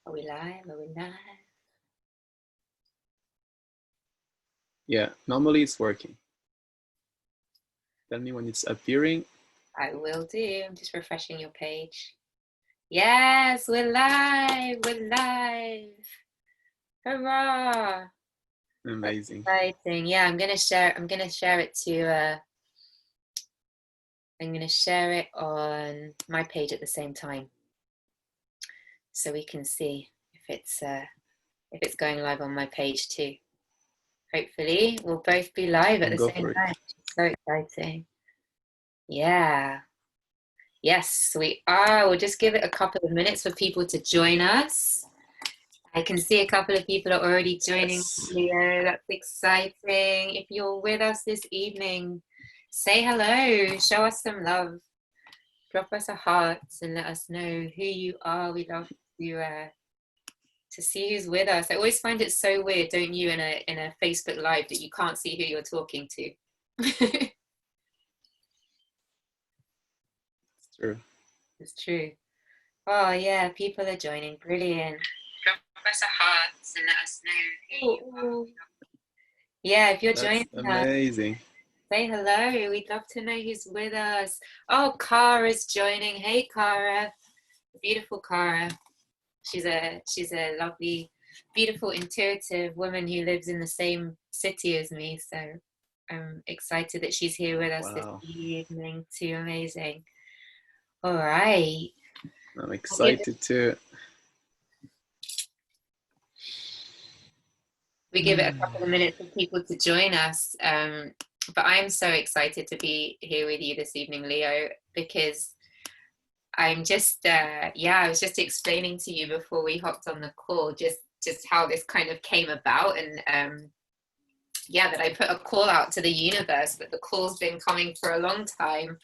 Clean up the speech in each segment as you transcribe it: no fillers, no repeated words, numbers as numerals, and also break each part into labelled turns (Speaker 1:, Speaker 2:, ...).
Speaker 1: Are we live? Are we live?
Speaker 2: Yeah, normally it's working. Tell me when it's appearing.
Speaker 1: I will do. I'm just refreshing your page. Yes, we're live. We're live. Hurrah!
Speaker 2: Amazing.
Speaker 1: That's exciting. Yeah, I'm gonna share. I'm gonna share it to. I'm gonna share it on my page at the same time, so we can see if it's going live on my page too. Hopefully, we'll both be live at the
Speaker 2: Go
Speaker 1: same
Speaker 2: for it.
Speaker 1: time. It's so exciting. Yeah. Yes, we are. We'll just give it a couple of minutes for people to join us. I can see a couple of people are already joining us,
Speaker 2: Yes.
Speaker 1: Leo. That's exciting. If you're with us this evening, say hello, show us some love, drop us a heart, and let us know who you are. We'd love to see who's with us. I always find it so weird, don't you, in a Facebook Live that you can't see who you're talking to.
Speaker 2: It's true.
Speaker 1: It's true. Oh yeah, people are joining. Brilliant. Drop us a heart and let us know who you are. Yeah, if you're joining
Speaker 2: That's
Speaker 1: us,
Speaker 2: amazing.
Speaker 1: say hello. We'd love to know who's with us. Oh, Kara's joining. Hey, Kara. Beautiful Kara. She's a lovely, beautiful, intuitive woman who lives in the same city as me. So I'm excited that she's here with us this
Speaker 2: Wow.
Speaker 1: evening too. Amazing. All right.
Speaker 2: I'm
Speaker 1: We'll give it
Speaker 2: excited to.
Speaker 1: we give it a couple of minutes for people to join us. But I'm so excited to be here with you this evening, Leo, because I'm just, I was just explaining to you before we hopped on the call, just how this kind of came about, and that I put a call out to the universe, but the call's been coming for a long time,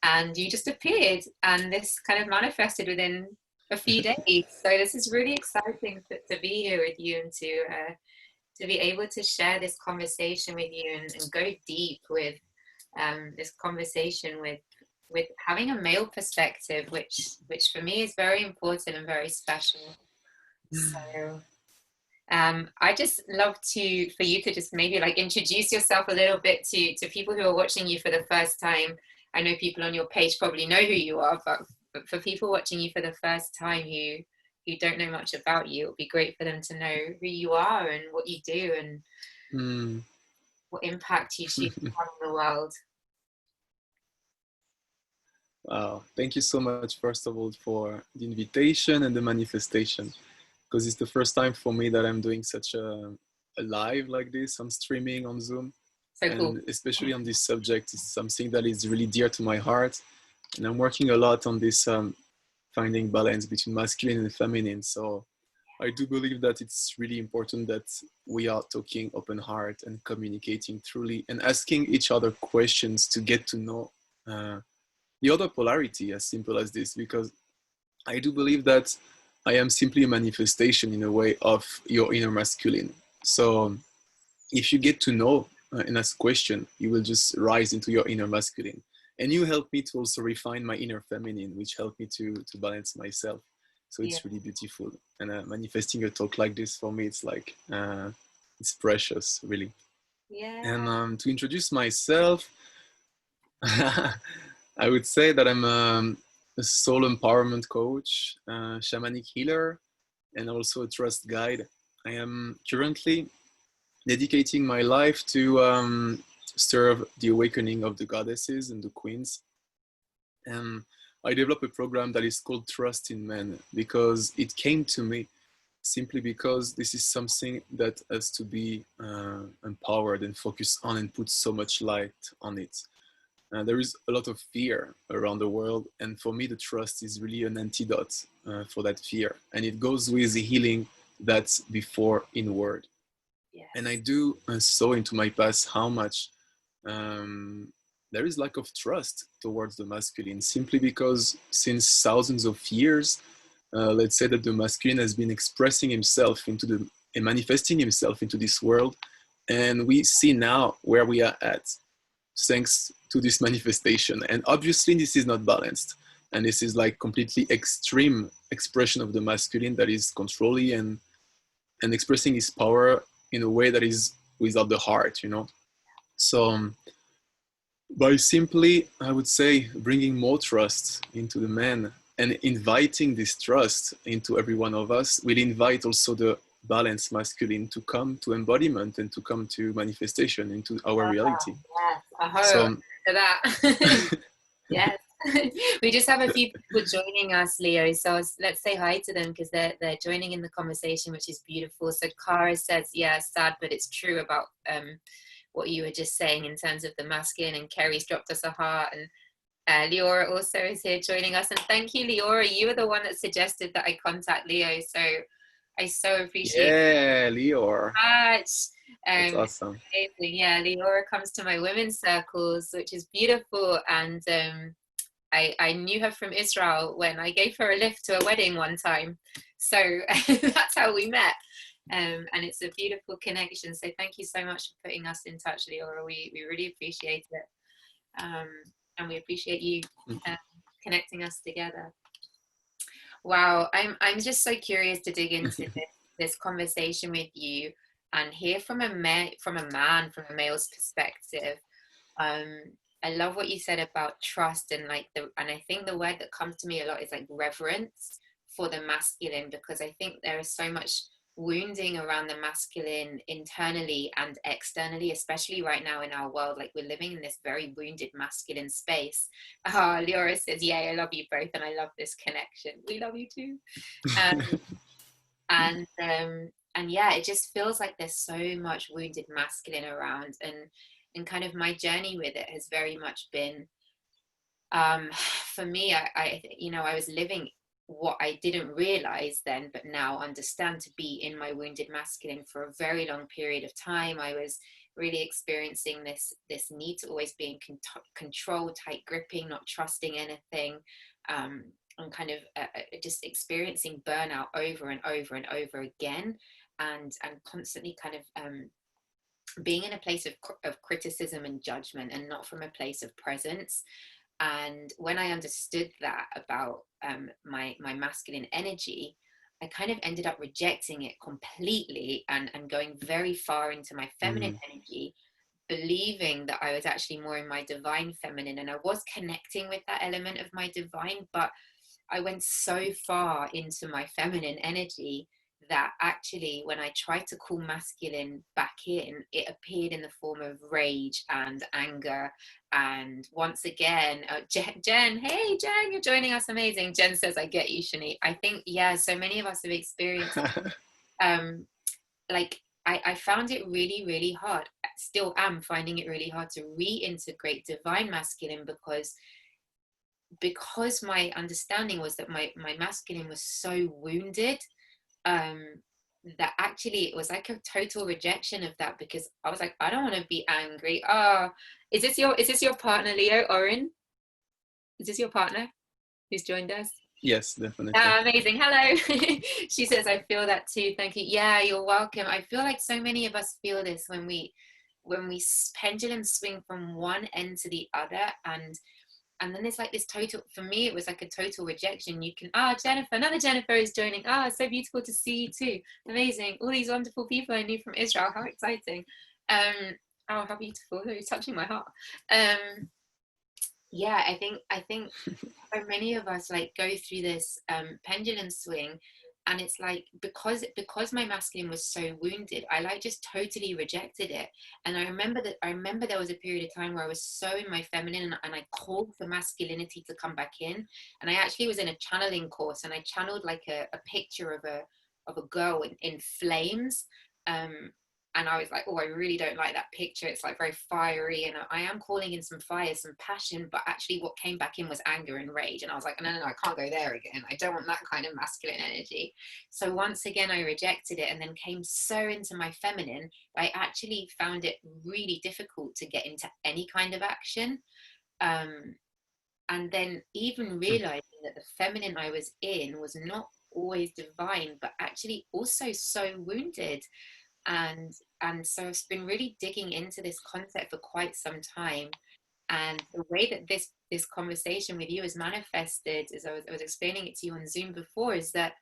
Speaker 1: and you just appeared, and this kind of manifested within a few days. So this is really exciting to be here with you and to be able to share this conversation with you and go deep with this conversation with having a male perspective, which for me is very important and very special. So I just love for you to just maybe like introduce yourself a little bit to people who are watching you for the first time. I know people on your page probably know who you are, but for people watching you for the first time who don't know much about you, it would be great for them to know who you are and what you do and what impact you choose to have in the world.
Speaker 2: Wow. Thank you so much, first of all, for the invitation and the manifestation, because it's the first time for me that I'm doing such a live like this. I'm streaming on Zoom,
Speaker 1: So cool.
Speaker 2: and especially on this subject, it's something that is really dear to my heart. And I'm working a lot on this finding balance between masculine and feminine. So I do believe that it's really important that we are talking open heart and communicating truly and asking each other questions to get to know the other polarity, as simple as this, because I do believe that I am simply a manifestation in a way of your inner masculine. So if you get to know and ask question, you will just rise into your inner masculine. And you help me to also refine my inner feminine, which helped me to balance myself. So
Speaker 1: Yeah.
Speaker 2: it's really beautiful. And manifesting a talk like this for me, it's like, it's precious, really.
Speaker 1: Yeah.
Speaker 2: And to introduce myself, I would say that I'm a soul empowerment coach, shamanic healer, and also a trust guide. I am currently dedicating my life to serve the awakening of the goddesses and the queens. And I developed a program that is called Trust in Men because it came to me simply because this is something that has to be empowered and focused on and put so much light on it. There is a lot of fear around the world, and for me, the trust is really an antidote for that fear, and it goes with the healing that's before inward.
Speaker 1: Yes.
Speaker 2: And I do saw into my past how much there is lack of trust towards the masculine, simply because since thousands of years, let's say that the masculine has been expressing himself into the and manifesting himself into this world, and we see now where we are at thanks to this manifestation. And obviously, this is not balanced. And this is like completely extreme expression of the masculine that is controlling and expressing his power in a way that is without the heart, you know. So by simply, I would say, bringing more trust into the man and inviting this trust into every one of us will invite also the balanced masculine to come to embodiment and to come to manifestation into our reality.
Speaker 1: Yes, I hope
Speaker 2: So
Speaker 1: for that. Yes. We just have a few people joining us, Leo. So let's say hi to them because they're joining in the conversation, which is beautiful. So Cara says, yeah, sad, but it's true about what you were just saying in terms of the masculine. And Kerry's dropped us a heart. And Leora also is here joining us. And thank you, Leora. You were the one that suggested that I contact Leo. So I so appreciate
Speaker 2: yeah, Leo,
Speaker 1: it much.
Speaker 2: that's awesome.
Speaker 1: Amazing. Yeah, Leora comes to my women's circles, which is beautiful. And I knew her from Israel when I gave her a lift to a wedding one time. So that's how we met. And it's a beautiful connection. So thank you so much for putting us in touch, Leora. We really appreciate it. And we appreciate you connecting us together. Wow, I'm just so curious to dig into this conversation with you and hear from a man, from a male's perspective. I love what you said about trust and and I think the word that comes to me a lot is like reverence for the masculine, because I think there is so much wounding around the masculine internally and externally, especially right now in our world. Like, we're living in this very wounded masculine space. Leora says, yay, I love you both and I love this connection. We love you too. And yeah, it just feels like there's so much wounded masculine around, and kind of my journey with it has very much been, for me, I was living what I didn't realize then, but now understand to be in my wounded masculine for a very long period of time. I was really experiencing this need to always be in control, tight gripping, not trusting anything, and kind of just experiencing burnout over and over and over again, and constantly kind of being in a place of criticism and judgment, and not from a place of presence. And when I understood that about my masculine energy, I kind of ended up rejecting it completely and going very far into my feminine energy, believing that I was actually more in my divine feminine, and I was connecting with that element of my divine, but I went so far into my feminine energy that actually when I tried to call masculine back in, it appeared in the form of rage and anger. And once again, Jen, hey Jen, you're joining us, amazing. Jen says, I get you, Shani. I think, yeah, so many of us have experienced like I found it really, really hard, still am finding it really hard to reintegrate divine masculine, because my understanding was that my masculine was so wounded, that actually it was like a total rejection of that, because I was like, I don't want to be angry. Is this your partner, Leo, Oren? Is this your partner who's joined us?
Speaker 2: Yes, definitely.
Speaker 1: Amazing. Hello. She says, I feel that too. Thank you. Yeah, you're welcome. I feel like so many of us feel this when we pendulum swing from one end to the other, and then it's like this total, for me it was like a total rejection. You can, Jennifer, another Jennifer is joining. It's so beautiful to see you too. Amazing. All these wonderful people I knew from Israel. How exciting. How beautiful. You're touching my heart. Yeah, I think so many of us like go through this pendulum swing, and it's like, because my masculine was so wounded, I like just totally rejected it. And I remember there was a period of time where I was so in my feminine, and I called for masculinity to come back in. And I actually was in a channeling course, and I channeled like a picture of a girl in flames, and I was like, I really don't like that picture. It's like very fiery, and I am calling in some fire, some passion, but actually what came back in was anger and rage. And I was like, no, I can't go there again. I don't want that kind of masculine energy. So once again, I rejected it, and then came so into my feminine, I actually found it really difficult to get into any kind of action. And then even realizing that the feminine I was in was not always divine, but actually also so wounded. And so I've been really digging into this concept for quite some time, and the way that this conversation with you has manifested, as I was explaining it to you on Zoom before, is that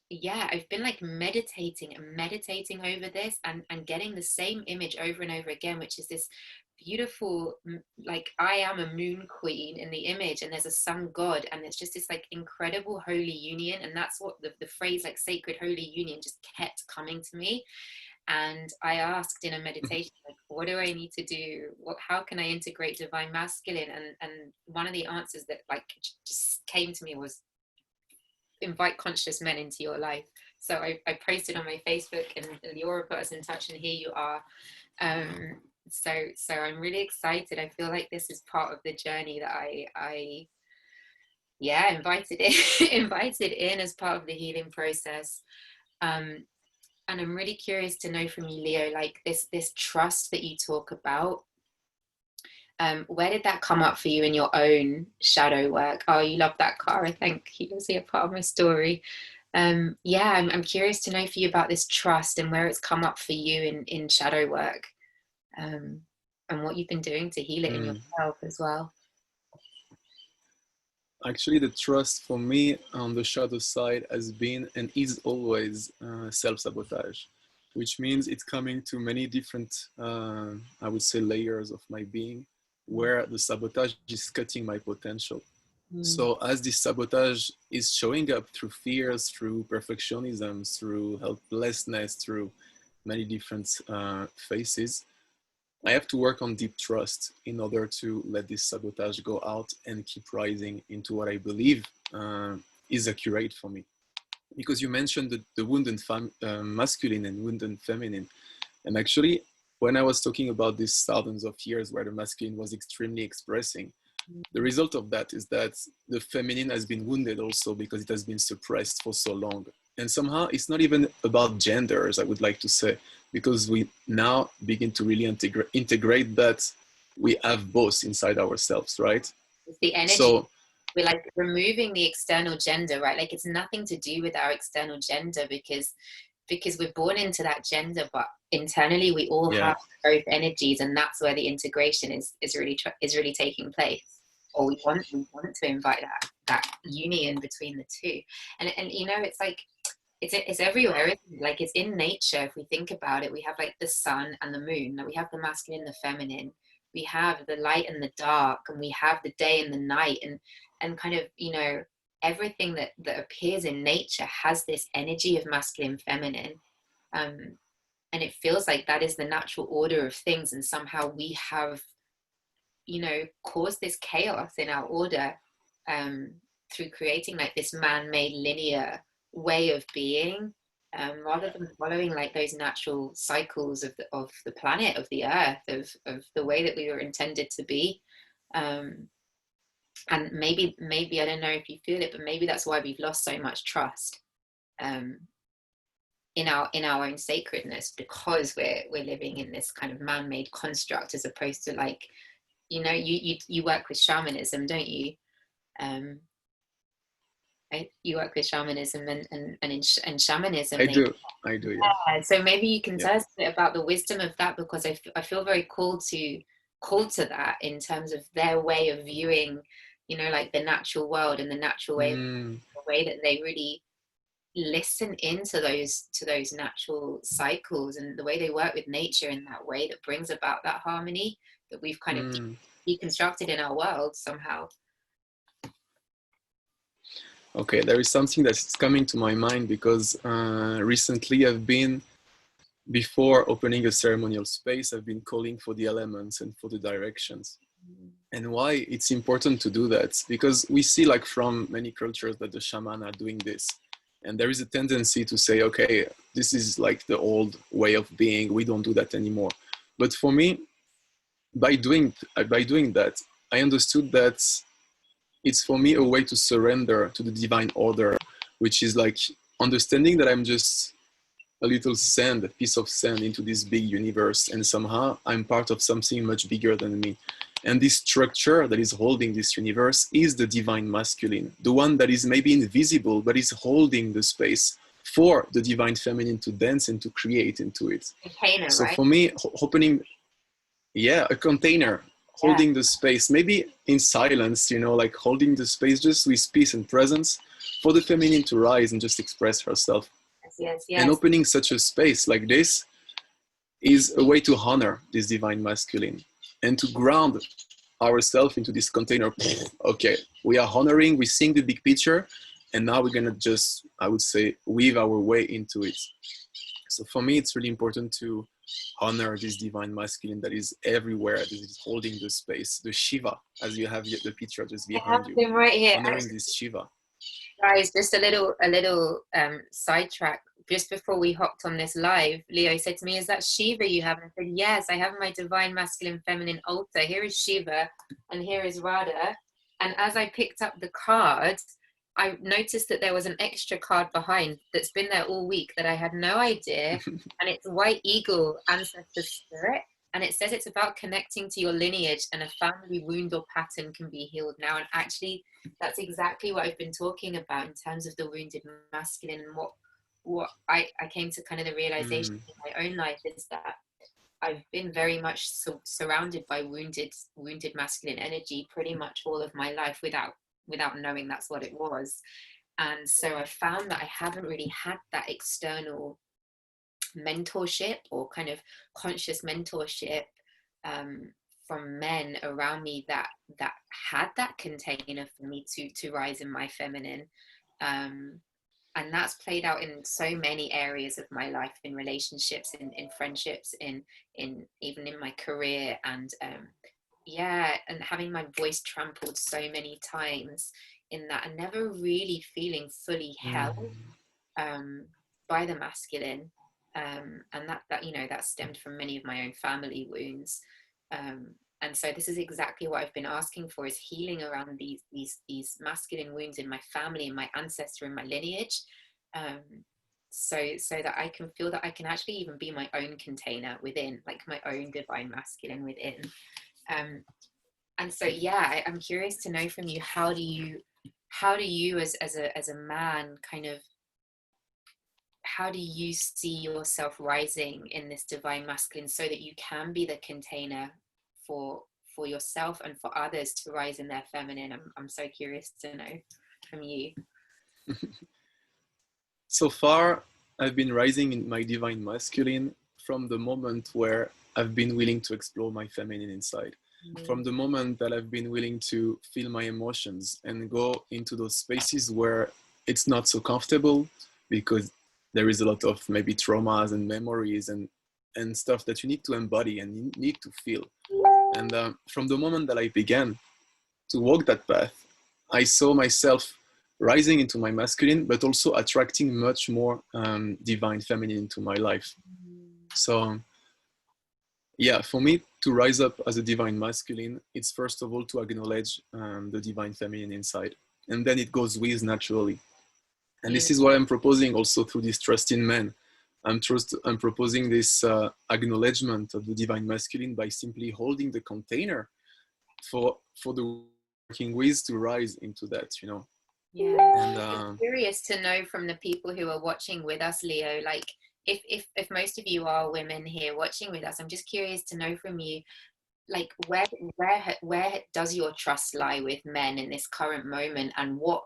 Speaker 1: yeah, I've been like meditating and meditating over this, and getting the same image over and over again, which is this beautiful, like, I am a moon queen in the image, and there's a sun god, and it's just this like incredible holy union. And that's what the phrase like sacred holy union just kept coming to me. And I asked in a meditation, like, what do I need to do? How can I integrate divine masculine? And one of the answers that like just came to me was invite conscious men into your life. So I posted on my Facebook, and Liora put us in touch, and here you are. So I'm really excited. I feel like this is part of the journey that I invited in invited in as part of the healing process. And I'm really curious to know from you, Leo, like this trust that you talk about. Where did that come up for you in your own shadow work? Oh, you love that car. I think you'll see a part of my story. Yeah, I'm curious to know for you about this trust and where it's come up for you in shadow work, and what you've been doing to heal it in yourself as well.
Speaker 2: Actually, the trust for me on the shadow side has been and is always self-sabotage, which means it's coming to many different, I would say, layers of my being, where the sabotage is cutting my potential. So as this sabotage is showing up through fears, through perfectionism, through helplessness, through many different faces, I have to work on deep trust in order to let this sabotage go out and keep rising into what I believe is accurate for me. Because you mentioned the wounded masculine and wounded feminine. And actually, when I was talking about these thousands of years where the masculine was extremely expressing, the result of that is that the feminine has been wounded also because it has been suppressed for so long. And somehow it's not even about genders, I would like to say, because we now begin to really integrate that we have both inside ourselves, right?
Speaker 1: It's the energy. So we're like removing the external gender, right? Like it's nothing to do with our external gender, because we're born into that gender, but internally we all have both energies, and that's where the integration is really taking place. Or we want to invite that union between the two, and you know, it's like it's everywhere, isn't it? Like it's in nature. If we think about it, we have like the sun and the moon, like we have the masculine and the feminine, we have the light and the dark, and we have the day and the night, and kind of, you know, everything that appears in nature has this energy of masculine, feminine, and it feels like that is the natural order of things, and somehow we have, you know, caused this chaos in our order through creating like this man-made linear way of being, rather than following like those natural cycles of the planet, of the earth, of the way that we were intended to be. And maybe I don't know if you feel it, but maybe that's why we've lost so much trust in our own sacredness, because we're living in this kind of man-made construct, as opposed to, like, you know, you work with shamanism, don't you? You work with shamanism, and shamanism.
Speaker 2: I do, yeah.
Speaker 1: So maybe you can tell us a bit about the wisdom of that, because I feel very called to that in terms of their way of viewing, you know, like the natural world and the natural way, the way that they really listen into those natural cycles, and the way they work with nature in that way that brings about that harmony that we've kind of deconstructed in our world somehow.
Speaker 2: Okay, there is something that's coming to my mind, because recently I've been, before opening a ceremonial space, I've been calling for the elements and for the directions. And why it's important to do that? Because we see, like, from many cultures that the shaman are doing this. And there is a tendency to say, okay, this is like the old way of being, we don't do that anymore. But for me, by doing that, I understood that it's for me a way to surrender to the divine order, which is like understanding that I'm just a little sand, a piece of sand into this big universe, and somehow I'm part of something much bigger than me. And this structure that is holding this universe is the divine masculine, the one that is maybe invisible, but is holding the space for the divine feminine to dance and to create into it.
Speaker 1: Container,
Speaker 2: so
Speaker 1: right?
Speaker 2: For me, opening, a container
Speaker 1: Yeah.
Speaker 2: holding the space, maybe in silence, you know, like holding the space just with peace and presence for the feminine to rise and just express herself.
Speaker 1: Yes, yes,
Speaker 2: And
Speaker 1: yes.
Speaker 2: opening such a space like this is a way to honor this divine masculine and to ground ourselves into this container. Okay, we are honoring, we seeing the big picture, and now we're gonna just, I would say, weave our way into it. So for me, it's really important to honor this divine masculine that is everywhere, that is holding the space, the Shiva, as you have the picture just
Speaker 1: I have
Speaker 2: behind you,
Speaker 1: them right here.
Speaker 2: honoring this Shiva.
Speaker 1: Guys, just a little sidetrack. Just before we hopped on this live, Leo said to me, "Is that Shiva you have?" And I said, "Yes, I have my divine masculine feminine altar. Here is Shiva, and here is Radha." And as I picked up the card, I noticed that there was an extra card behind that's been there all week that I had no idea, and it's White Eagle Ancestor Spirit. And it says it's about connecting to your lineage, and a family wound or pattern can be healed now. And actually, that's exactly what I've been talking about in terms of the wounded masculine, and what I came to kind of the realization
Speaker 2: Mm.
Speaker 1: in my own life is that I've been very much surrounded by wounded masculine energy pretty much all of my life without knowing that's what it was. And so I found that I haven't really had that external mentorship or kind of conscious mentorship um, from men around me that had that container for me to rise in my feminine. um, and that's played out in so many areas of my life, in relationships, in friendships, in even in my career, and yeah, and having my voice trampled so many times in that, and never really feeling fully held
Speaker 2: Mm.
Speaker 1: um, by the masculine. And that that stemmed from many of my own family wounds. um, and so this is exactly what I've been asking for, is healing around these masculine wounds in my family, in my ancestor, in my lineage, um, so that I can feel that I can actually even be my own container within, like my own divine masculine within. um, and so yeah, I'm curious to know from you, how do you as a man kind of, how do you see yourself rising in this divine masculine so that you can be the container for for yourself and for others to rise in their feminine? I'm so curious to know from you.
Speaker 2: So far, I've been rising in my divine masculine from the moment where I've been willing to explore my feminine inside. From the moment that I've been willing to feel my emotions and go into those spaces where it's not so comfortable because there is a lot of maybe traumas and memories and stuff that you need to embody and you need to feel. And from the moment that I began to walk that path, I saw myself rising into my masculine, but also attracting much more divine feminine into my life. So, yeah, for me to rise up as a divine masculine, it's first of all to acknowledge the divine feminine inside. And then it goes with naturally. And
Speaker 1: Yeah.
Speaker 2: this is what I'm proposing also through this trust in men. I'm proposing this acknowledgement of the divine masculine by simply holding the container for the working with to rise into that, you know.
Speaker 1: Yeah,
Speaker 2: And
Speaker 1: I'm curious to know from the people who are watching with us, Leo, like if most of you are women here watching with us, I'm just curious to know from you, like where does your trust lie with men in this current moment, and what,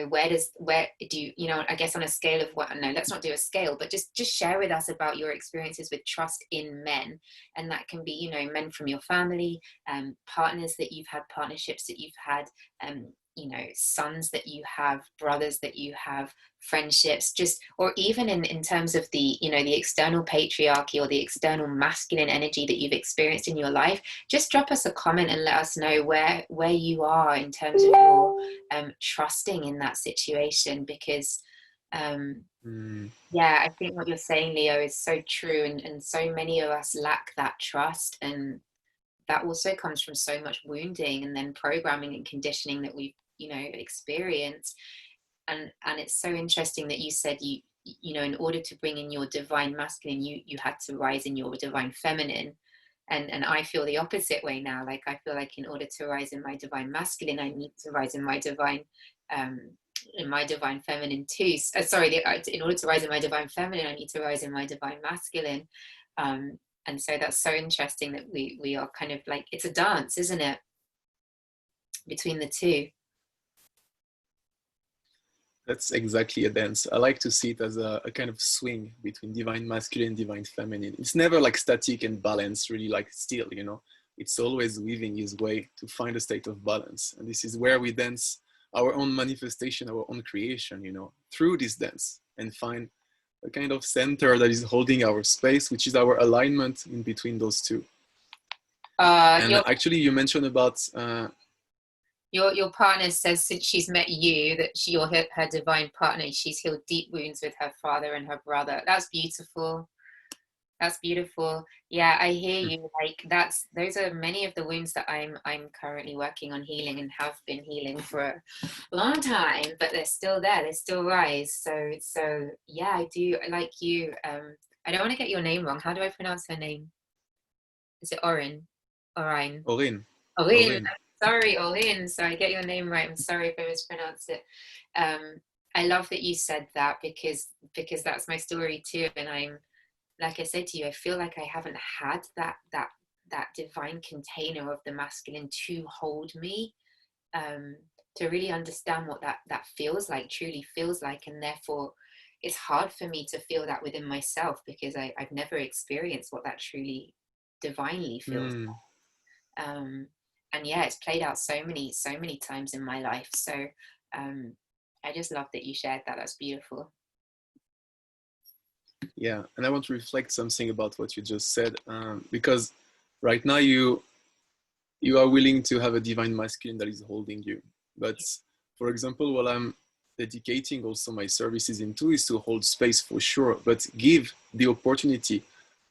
Speaker 1: where do you, I guess on a scale of what, no, let's not do a scale, but just share with us about your experiences with trust in men. And that can be, men from your family, partners that you've had, partnerships that you've had, sons that you have, brothers that you have, friendships, just, or even in terms of the external patriarchy or the external masculine energy that you've experienced in your life. Just drop us a comment and let us know where you are in terms of your trusting in that situation, because yeah, I think what you're saying, Leo, is so true, and so many of us lack that trust, and that also comes from so much wounding and then programming and conditioning that we've experienced. And it's so interesting that you said in order to bring in your divine masculine, you had to rise in your divine feminine. And I feel the opposite way now. Like, I feel like in order to rise in my divine masculine, I need to rise in my divine feminine too. In order to rise in my divine feminine, I need to rise in my divine masculine. And so that's so interesting that we are kind of like, it's a dance, isn't it, between the two?
Speaker 2: That's exactly a dance. I like to see it as a kind of swing between divine masculine and divine feminine. It's never like static and balanced, really like still, you know. It's always weaving his way to find a state of balance. And this is where we dance our own manifestation, our own creation, you know, through this dance, and find a kind of center that is holding our space, which is our alignment in between those two. And
Speaker 1: Your
Speaker 2: actually, you mentioned about
Speaker 1: your partner says since she's met you that you're her divine partner. She's healed deep wounds with her father and her brother. That's beautiful. That's beautiful. Yeah, I hear you. Like those are many of the wounds that I'm currently working on healing and have been healing for a long time, but they're still there. They still rise. So yeah, I do like you. I don't want to get your name wrong. How do I pronounce her name? Is it Orin? Orine?
Speaker 2: Orin.
Speaker 1: Orin.
Speaker 2: Orin.
Speaker 1: Sorry, Orin. So I get your name right. I'm sorry if I mispronounced it. I love that you said that because that's my story too, and I'm, like I said to you, I feel like I haven't had that divine container of the masculine to hold me, to really understand what that feels like, truly feels like, and therefore it's hard for me to feel that within myself because I've never experienced what that truly divinely feels. And yeah, it's played out so many times in my life. So I just love that you shared that. That's beautiful.
Speaker 2: Yeah, and I want to reflect something about what you just said, because right now you are willing to have a divine masculine that is holding you. But for example, what I'm dedicating also my services into is to hold space for sure, but give the opportunity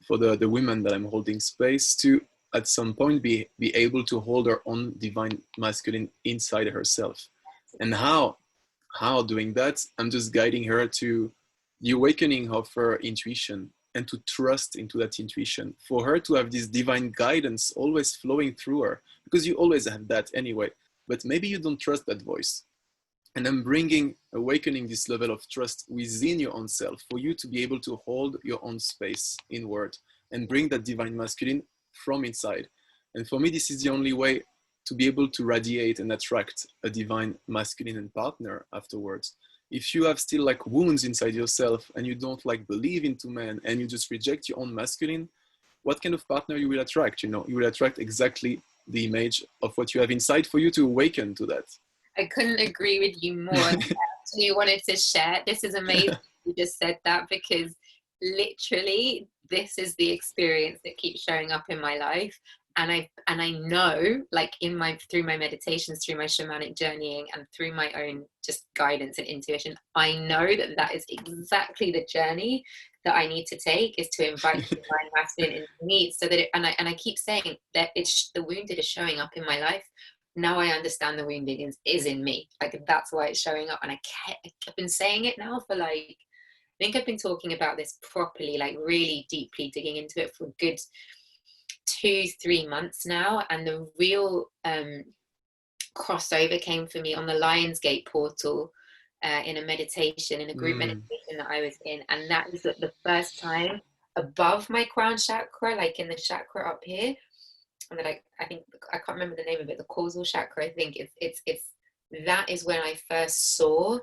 Speaker 2: for the women that I'm holding space to at some point be able to hold her own divine masculine inside herself. And how doing that? I'm just guiding her to the awakening of her intuition and to trust into that intuition, for her to have this divine guidance always flowing through her, because you always have that anyway, but maybe you don't trust that voice. And I'm awakening this level of trust within your own self for you to be able to hold your own space inward and bring that divine masculine from inside. And for me, this is the only way to be able to radiate and attract a divine masculine and partner afterwards. If you have still like wounds inside yourself and you don't like believe into men and you just reject your own masculine, what kind of partner you will attract? You know, you will attract exactly the image of what you have inside for you to awaken to that.
Speaker 1: I couldn't agree with you more. I actually wanted to share. This is amazing you just said that, because literally this is the experience that keeps showing up in my life. And I know, like through my meditations, through my shamanic journeying, and through my own just guidance and intuition, I know that is exactly the journey that I need to take, is to invite the divine masculine into me, so that and I keep saying that it's the wounded is showing up in my life. Now I understand the wounding is in me. Like that's why it's showing up. And I've been saying it now for like, I think I've been talking about this properly, like really deeply digging into it for a good 2-3 months now. And the real crossover came for me on the Lionsgate portal, in a meditation, in a group meditation that I was in. And that was the first time above my crown chakra, like in the chakra up here. And that I think, I can't remember the name of it, the causal chakra, I think it's that is when I first saw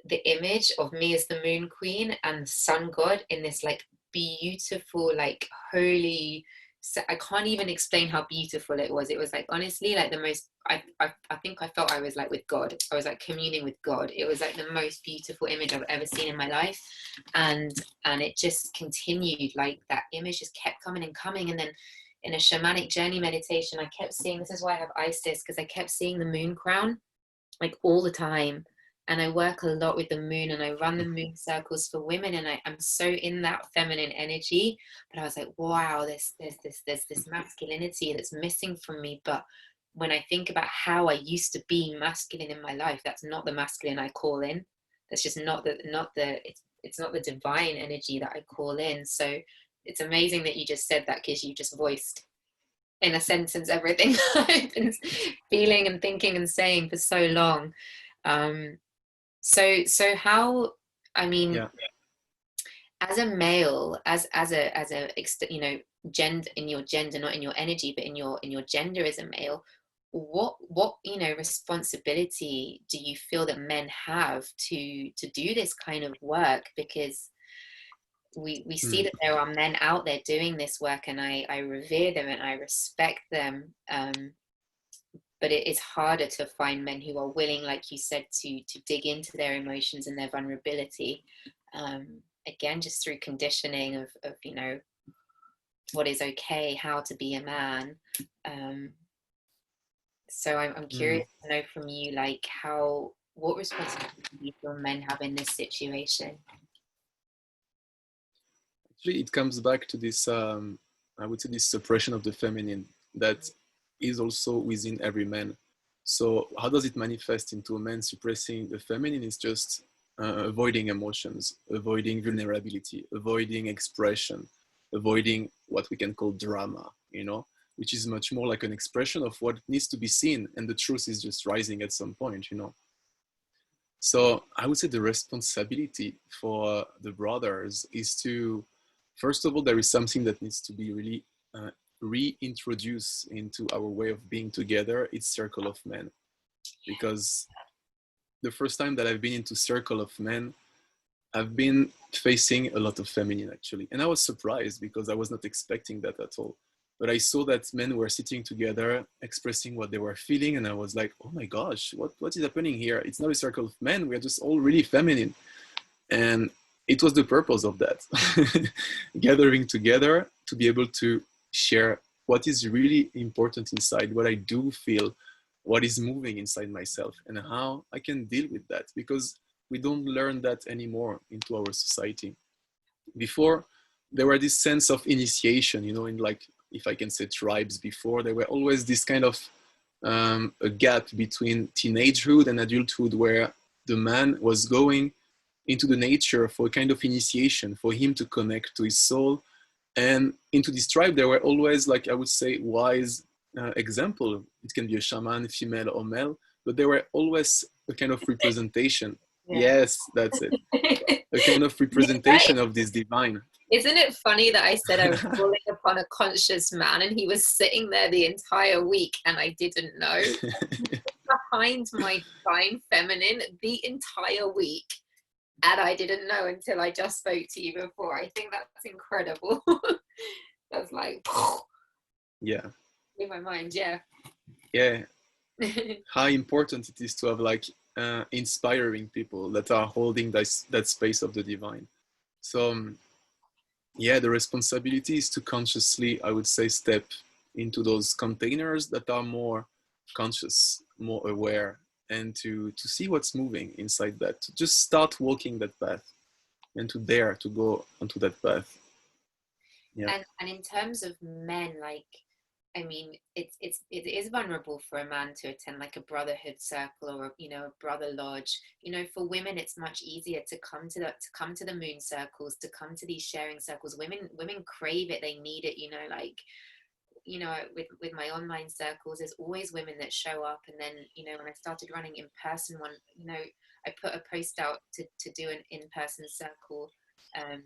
Speaker 1: the image of me as the moon queen and the sun god in this like beautiful, like holy, I can't even explain how beautiful it was. It was like, honestly, like the most, I think I felt I was like with God. I was like communing with God. It was like the most beautiful image I've ever seen in my life. And it just continued, like that image just kept coming and coming. And then in a shamanic journey meditation, I kept seeing, this is why I have Isis, because I kept seeing the moon crown like all the time. And I work a lot with the moon, and I run the moon circles for women, and I'm so in that feminine energy. But I was like, wow, there's this masculinity that's missing from me. But when I think about how I used to be masculine in my life, that's not the masculine I call in. That's just it's not the divine energy that I call in. So it's amazing that you just said that, because you just voiced in a sentence everything I've been feeling and thinking and saying for so long. So how, I mean,
Speaker 2: Yeah.
Speaker 1: as a male, as a you know, gender, in your gender, not in your energy, but in your gender as a male, what responsibility do you feel that men have to do this kind of work? Because we see
Speaker 2: Hmm.
Speaker 1: that there are men out there doing this work, and I revere them and I respect them, but it is harder to find men who are willing, like you said, to dig into their emotions and their vulnerability, again, just through conditioning of what is okay, how to be a man. So I'm
Speaker 2: Hmm.
Speaker 1: curious to know from you, like, what responsibility do you feel men have in this situation?
Speaker 2: Actually, it comes back to this, I would say, this suppression of the feminine that is also within every man. So, how does it manifest into a man suppressing the feminine? Is just avoiding emotions, avoiding vulnerability, avoiding expression, avoiding what we can call drama, which is much more like an expression of what needs to be seen, and the truth is just rising at some point. So I would say the responsibility for the brothers is to, first of all, there is something that needs to be really reintroduced into our way of being together. It's circle of men, because the first time that I've been into circle of men, I've been facing a lot of feminine actually, and I was surprised because I was not expecting that at all. But I saw that men were sitting together, expressing what they were feeling, and I was like, "Oh my gosh, what is happening here? It's not a circle of men. We are just all really feminine." And it was the purpose of that, gathering together to be able to share what is really important inside, what I do feel, what is moving inside myself, and how I can deal with that, because we don't learn that anymore into our society. Before, there were this sense of initiation, in, like, if I can say, tribes. Before, there were always this kind of a gap between teenagehood and adulthood, where the man was going into the nature for a kind of initiation, for him to connect to his soul. And into this tribe, there were always, like, I would say, wise example. It can be a shaman, female or male, but there were always a kind of representation.
Speaker 1: Yeah.
Speaker 2: Yes, that's it. A kind of
Speaker 1: Right.
Speaker 2: representation of this divine.
Speaker 1: Isn't it funny that I said I was calling upon a conscious man and he was sitting there the entire week and I didn't know? Behind my divine feminine the entire week, and I didn't know until I just spoke to you before. I think that's incredible. That's like
Speaker 2: Yeah,
Speaker 1: in my mind, yeah.
Speaker 2: yeah. How important it is to have, like, inspiring people that are holding that space of the divine. So yeah, the responsibility is to consciously, I would say, step into those containers that are more conscious, more aware, and to see what's moving inside that, to just start walking that path, and to dare to go onto that path. Yeah.
Speaker 1: And in terms of men, like, I mean, it is vulnerable for a man to attend like a brotherhood circle or a brother lodge. For women, it's much easier to come to the moon circles, to come to these sharing circles. Women crave it, they need it. Like, with my online circles, there's always women that show up. And then, when I started running in person one, I put a post out to do an in-person circle, um,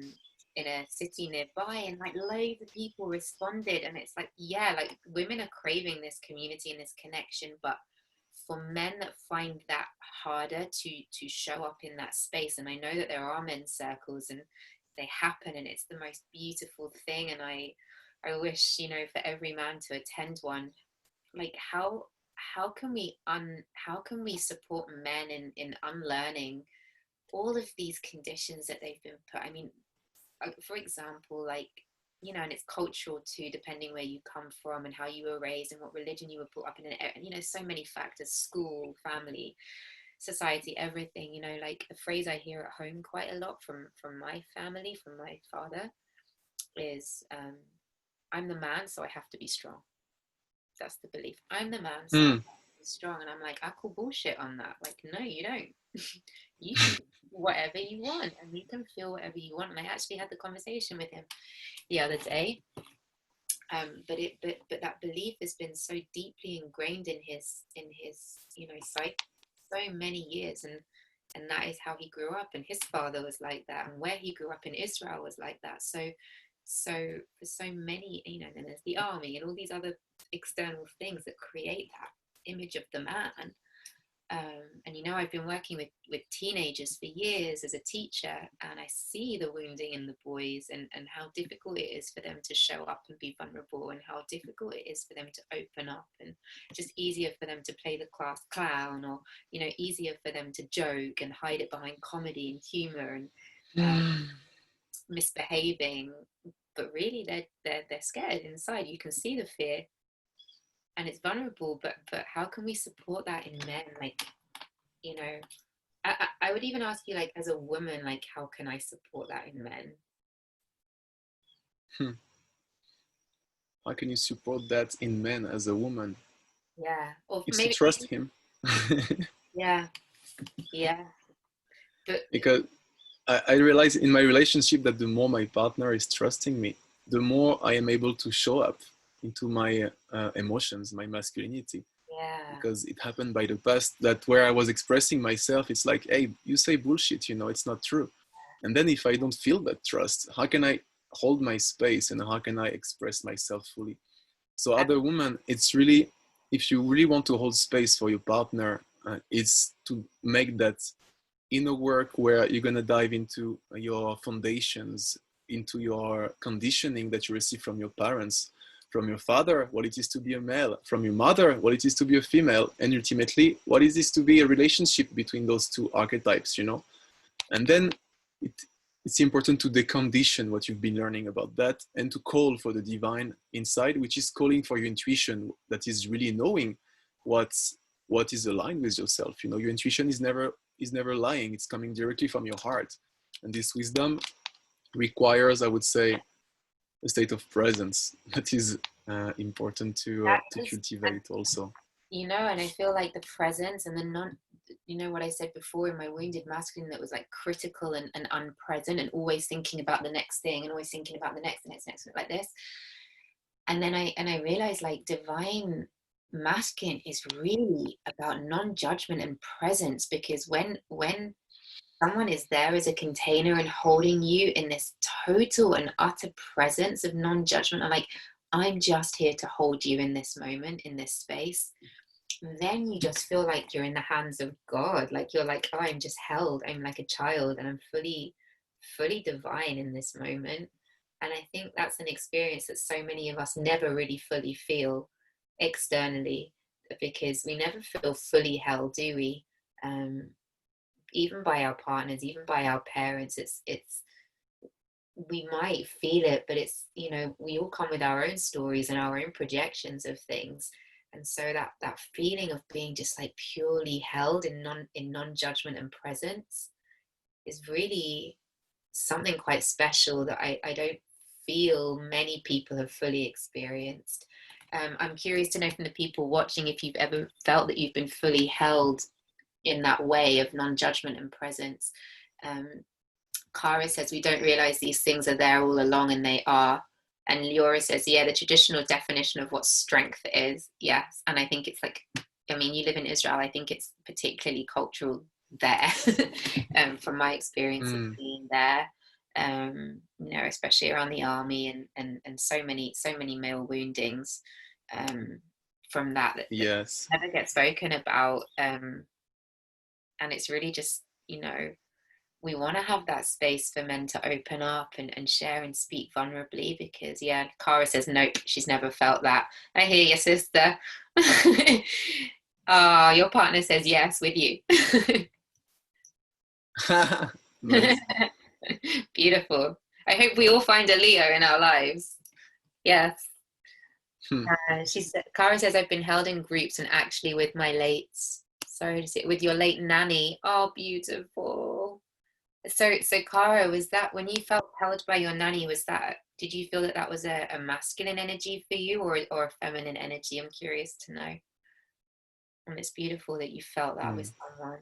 Speaker 1: in a city nearby, and like loads of people responded. And it's like, yeah, like women are craving this community and this connection, but for men that find that harder to show up in that space, and I know that there are men's circles and they happen and it's the most beautiful thing, and I wish, for every man to attend one. Like, how can we support men in unlearning all of these conditions that they've been put? I mean, for example, like, and it's cultural too, depending where you come from and how you were raised and what religion you were brought up in, and so many factors: school, family, society, everything. Like a phrase I hear at home quite a lot from my family, from my father, is I'm the man, so I have to be strong. That's the belief. I'm the man, so I have
Speaker 2: Hmm.
Speaker 1: to be strong. And I'm like, I call bullshit on that. Like, no, you don't. You can do whatever you want and you can feel whatever you want. And I actually had the conversation with him the other day. But that belief has been so deeply ingrained in his psyche so many years, and that is how he grew up, and his father was like that, and where he grew up in Israel was like that. So for so many, you know, then there's the army and all these other external things that create that image of the man. And you know, I've been working with teenagers for years as a teacher, and I see the wounding in the boys, and how difficult it is for them to show up and be vulnerable, and how difficult it is for them to open up, and just easier for them to play the class clown, or, you know, easier for them to joke and hide it behind comedy and humor, and misbehaving. But really, they're scared inside. You can see the fear, and it's vulnerable. But how can we support that in men? Like, you know, I would even ask you, like, as a woman, like, how can I support that in men?
Speaker 2: How can you support that in men as a woman?
Speaker 1: Yeah, or
Speaker 2: It's to
Speaker 1: maybe,
Speaker 2: trust him.
Speaker 1: yeah, yeah. But
Speaker 2: Because I realize in my relationship that the more my partner is trusting me, the more I am able to show up into my emotions, my masculinity.
Speaker 1: yeah,
Speaker 2: Because it happened by the past that where I was expressing myself, it's like, hey, you say bullshit, you know, it's not true. And then if I don't feel that trust, how can I hold my space and how can I express myself fully? So other women, it's really, if you really want to hold space for your partner, it's to make that inner work where you're going to dive into your foundations, into your conditioning that you receive from your parents, from your father, what it is to be a male, from your mother, what it is to be a female, and ultimately, what it is to be a relationship between those two archetypes, you know? And then it, it's important to decondition what you've been learning about that and to call for the divine inside, which is calling for your intuition, that is really knowing what is aligned with yourself. You know, your intuition is never lying. It's coming directly from your heart. And this wisdom requires, I would say, a state of presence that is important
Speaker 1: that
Speaker 2: to
Speaker 1: is,
Speaker 2: cultivate also.
Speaker 1: you know, and I feel like the presence and the non, you know, what I said before in my wounded masculine, that was like critical and unpresent and always thinking about the next thing and always thinking about the next, like this. And then I realized, like, divine masculine is really about non-judgment and presence, because when someone is there as a container and holding you in this total and utter presence of non-judgment, I'm like, I'm just here to hold you in this moment, in this space, then you just feel like you're in the hands of God. Like, you're like, oh, I'm just held, I'm like a child, and I'm fully divine in this moment. And I think that's an experience that so many of us never really fully feel externally, because we never feel fully held, do we? Even by our partners, even by our parents, it's we might feel it, but it's, you know, we all come with our own stories and our own projections of things. And so that feeling of being just like purely held in non-judgment and presence is really something quite special that I don't feel many people have fully experienced. I'm curious to know from the people watching if you've ever felt that you've been fully held in that way of non-judgment and presence. Kara says, we don't realize these things are there all along, and they are. And Liora says, yeah, the traditional definition of what strength is. Yes. And I think it's like, I mean, you live in Israel, I think it's particularly cultural there, from my experience of being there, you know, especially around the army, and so many male woundings, from that
Speaker 2: Yes.
Speaker 1: never get spoken about. And it's really just, you know, we want to have that space for men to open up and share and speak vulnerably, because, yeah, Cara says, nope, she's never felt that. I hear you, sister. Your partner says yes with you.
Speaker 2: Nice.
Speaker 1: Beautiful. I hope we all find a Leo in our lives. Yes. Cara says, I've been held in groups and actually with my with your late nanny. Oh, beautiful. So Cara, was that when you felt held by your nanny, did you feel that was a masculine energy for you, or a feminine energy? I'm curious to know. And it's beautiful that you felt that with someone.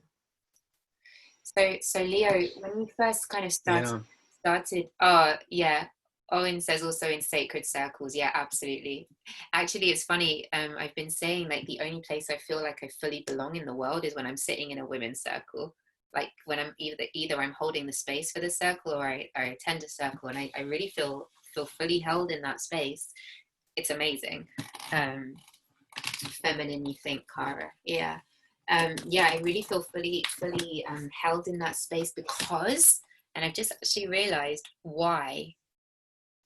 Speaker 1: So Leo, when you first kind of started, oh yeah, Owen says also in sacred circles. Yeah, absolutely. Actually, it's funny. I've been saying, like, the only place I feel like I fully belong in the world is when I'm sitting in a women's circle. Like, when I'm either I'm holding the space for the circle, or I attend a circle, and I really feel feel fully held in that space, it's amazing. Feminine, you think, Cara? Yeah. Yeah, I really feel fully held in that space because, and I've just actually realized why.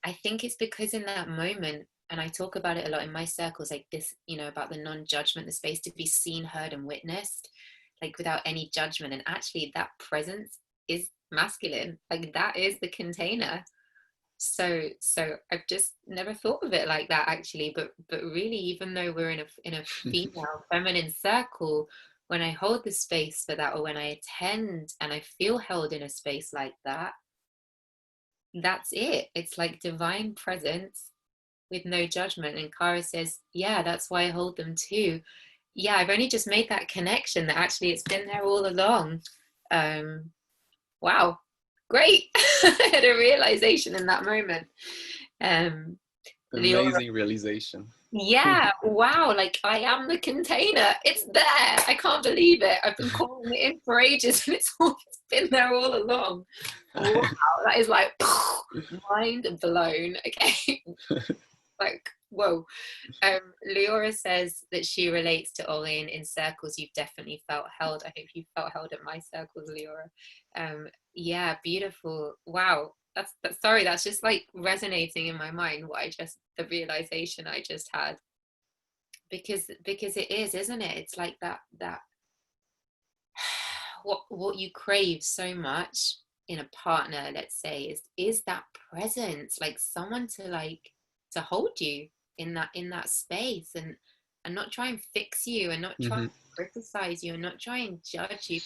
Speaker 1: I think it's because in that moment, and I talk about it a lot in my circles, like this, you know, about the non-judgment, the space to be seen, heard, and witnessed, like without any judgment. And actually, that presence is masculine. Like that is the container. So I've just never thought of it like that actually. But really, even though we're in a female feminine circle, when I hold the space for that, or when I attend and I feel held in a space like that, that's it. It's like divine presence with no judgment. And Kara says, yeah, that's why I hold them too. Yeah, I've only just made that connection that actually it's been there all along. Wow, great. I had a realization in that moment.
Speaker 2: Amazing realization.
Speaker 1: Yeah, wow, like I am the container. It's there. I can't believe it. I've been calling it in for ages and it's been there all along. Wow, that is like mind blown. Okay. Like, whoa. Leora says that she relates to Ollie in circles. You've definitely felt held. I hope you felt held at my circles, Leora. Yeah, beautiful. Wow. That's sorry, that's just like resonating in my mind, the realization I just had. Because it is, isn't it? It's like that what you crave so much in a partner, let's say, is that presence, like someone to hold you in that space, and not try and fix you, and not try and criticize you, and not try and judge you.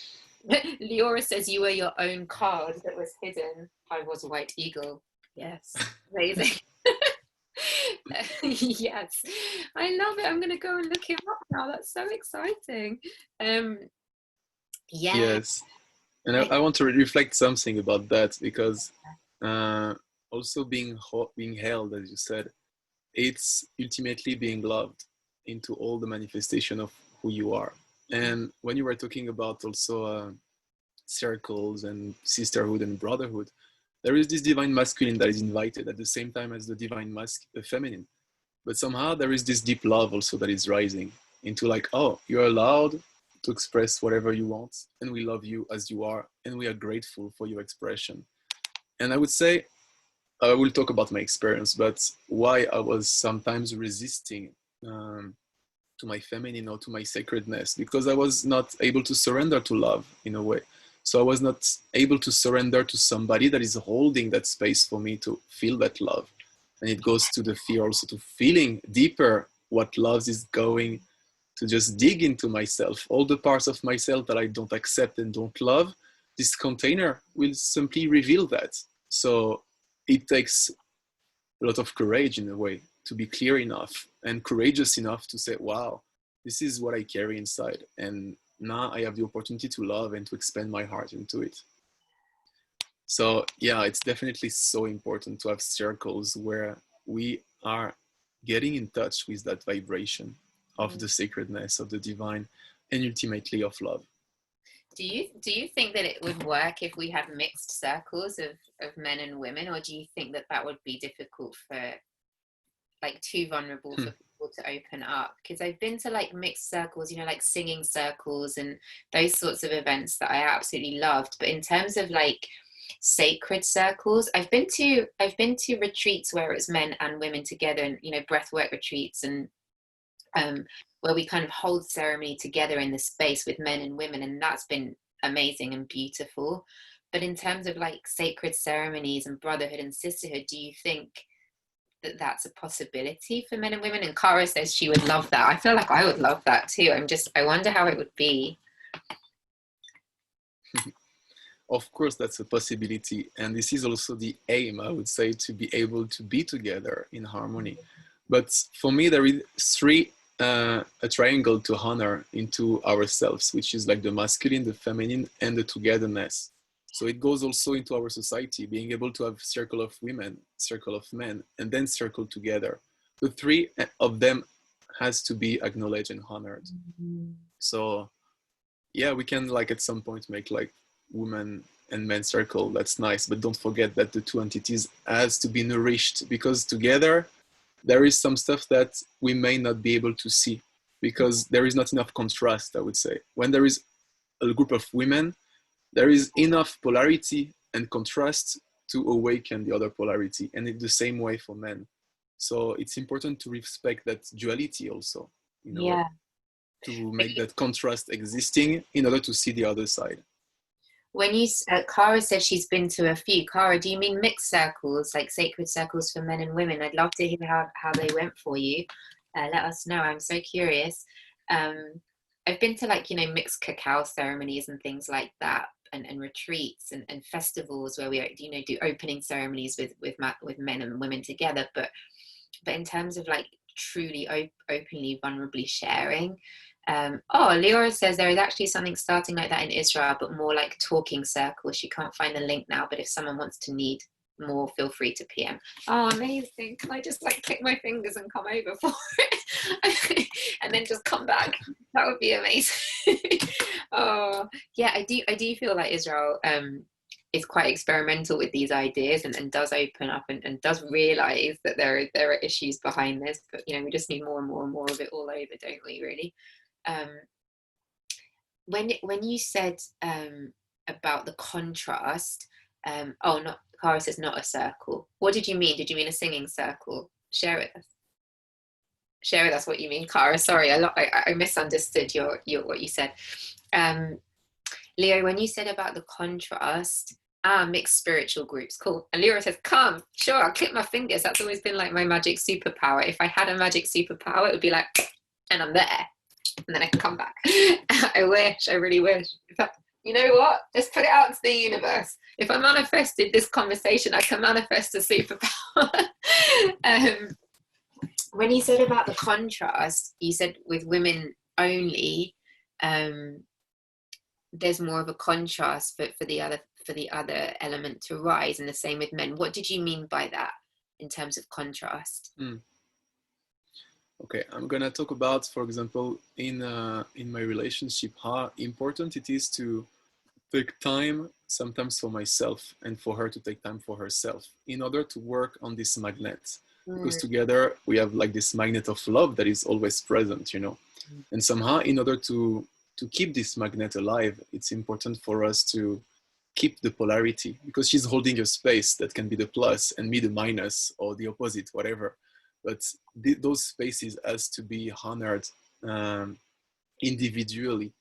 Speaker 1: Leora says you were your own card that was hidden. I was a white eagle. Yes, amazing. Yes, I love it. I'm gonna go and look him up now. That's so exciting. Yeah.
Speaker 2: Yes, and I want to reflect something about that, because also being held, as you said, it's ultimately being loved into all the manifestation of who you are. And when you were talking about also circles and sisterhood and brotherhood, there is this divine masculine that is invited at the same time as the divine feminine. But somehow there is this deep love also that is rising into like, oh, you're allowed to express whatever you want, and we love you as you are, and we are grateful for your expression. And I would say, I will talk about my experience, but why I was sometimes resisting to my feminine or to my sacredness, because I was not able to surrender to love in a way. So I was not able to surrender to somebody that is holding that space for me to feel that love. And it goes to the fear also to feeling deeper what love is going to just dig into myself, all the parts of myself that I don't accept and don't love. This container will simply reveal that. So it takes a lot of courage in a way to be clear enough and courageous enough to say, wow, this is what I carry inside. And now I have the opportunity to love and to expand my heart into it. So yeah, it's definitely so important to have circles where we are getting in touch with that vibration of the sacredness, of the divine, and ultimately of love.
Speaker 1: Do you think that it would work if we had mixed circles of men and women, or do you think that would be difficult for, like, too vulnerable for people to open up? Because I've been to like mixed circles, you know, like singing circles and those sorts of events that I absolutely loved. But in terms of like sacred circles, I've been to retreats where it's men and women together, and you know, breathwork retreats, and where we kind of hold ceremony together in the space with men and women, and that's been amazing and beautiful. But in terms of like sacred ceremonies and brotherhood and sisterhood, do you think that that's a possibility for men and women? And Cara says she would love that. I feel like I would love that too. I wonder how it would be.
Speaker 2: Of course, that's a possibility. And this is also the aim, I would say, to be able to be together in harmony. But for me, there is a triangle to honor into ourselves, which is like the masculine, the feminine, and the togetherness. So it goes also into our society, being able to have circle of women, circle of men, and then circle together. The three of them has to be acknowledged and honored. So yeah, we can like at some point make like women and men circle. That's nice, but don't forget that the two entities has to be nourished, because together there is some stuff that we may not be able to see, because there is not enough contrast, I would say. When there is a group of women, there is enough polarity and contrast to awaken the other polarity, and it's the same way for men. So it's important to respect that duality also, in a way,
Speaker 1: Yeah.
Speaker 2: to make that contrast existing in order to see the other side.
Speaker 1: When you, Cara said she's been to a few. Cara, do you mean mixed circles, like sacred circles for men and women? I'd love to hear how they went for you. Let us know. I'm so curious. I've been to, like, mixed cacao ceremonies and things like that, and retreats and festivals where we, do opening ceremonies with men and women together. But in terms of like truly openly, vulnerably sharing, Leora says there is actually something starting like that in Israel, but more like talking circles. She can't find the link now, but if someone wants to need more, feel free to PM. Oh, amazing. Can I just like click my fingers and come over for it? And then just come back? That would be amazing. Oh, yeah, I do feel like Israel is quite experimental with these ideas, and does open up and does realize that there are issues behind this, but we just need more and more and more of it all over, don't we, really? When you said about the contrast, not Cara says not a circle. What did you mean? Did you mean a singing circle? Share with us what you mean, Cara. Sorry, I misunderstood your what you said. Leo, when you said about the contrast, mixed spiritual groups, cool. And Leo says, come, sure, I'll click my fingers. That's always been like my magic superpower. If I had a magic superpower, it would be like, and I'm there, and then I can come back. I really wish. You know what? Let's put it out into the universe. If I manifested this conversation, I can manifest a superpower. When you said about the contrast, you said with women only, there's more of a contrast for the other element to rise, and the same with men. What did you mean by that in terms of contrast?
Speaker 2: Okay, I'm gonna talk about, for example, in my relationship, how important it is to take time sometimes for myself and for her to take time for herself in order to work on this magnet. Because together we have like this magnet of love that is always present, and somehow in order to keep this magnet alive, it's important for us to keep the polarity, because she's holding a space that can be the plus and me the minus, or the opposite, whatever. But those spaces has to be honored individually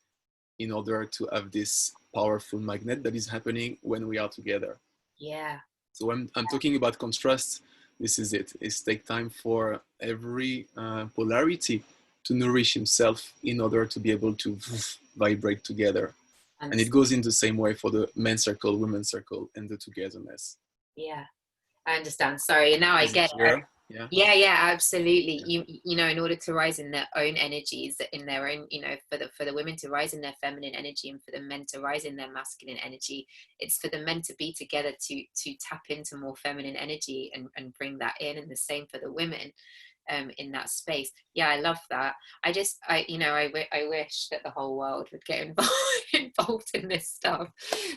Speaker 2: in order to have this powerful magnet that is happening when we are together.
Speaker 1: Yeah.
Speaker 2: So when I'm talking about contrast, this is it. It's take time for every polarity to nourish himself in order to be able to vibrate together. And it goes in the same way for the men's circle, women's circle, and the togetherness.
Speaker 1: Yeah, I understand. Sorry, now I get it. Yeah, absolutely. In order to rise in their own energies, in their own, for the women to rise in their feminine energy, and for the men to rise in their masculine energy, it's for the men to be together to tap into more feminine energy and bring that in, and the same for the women in that space. Yeah, I love that. I wish that the whole world would get involved in this stuff,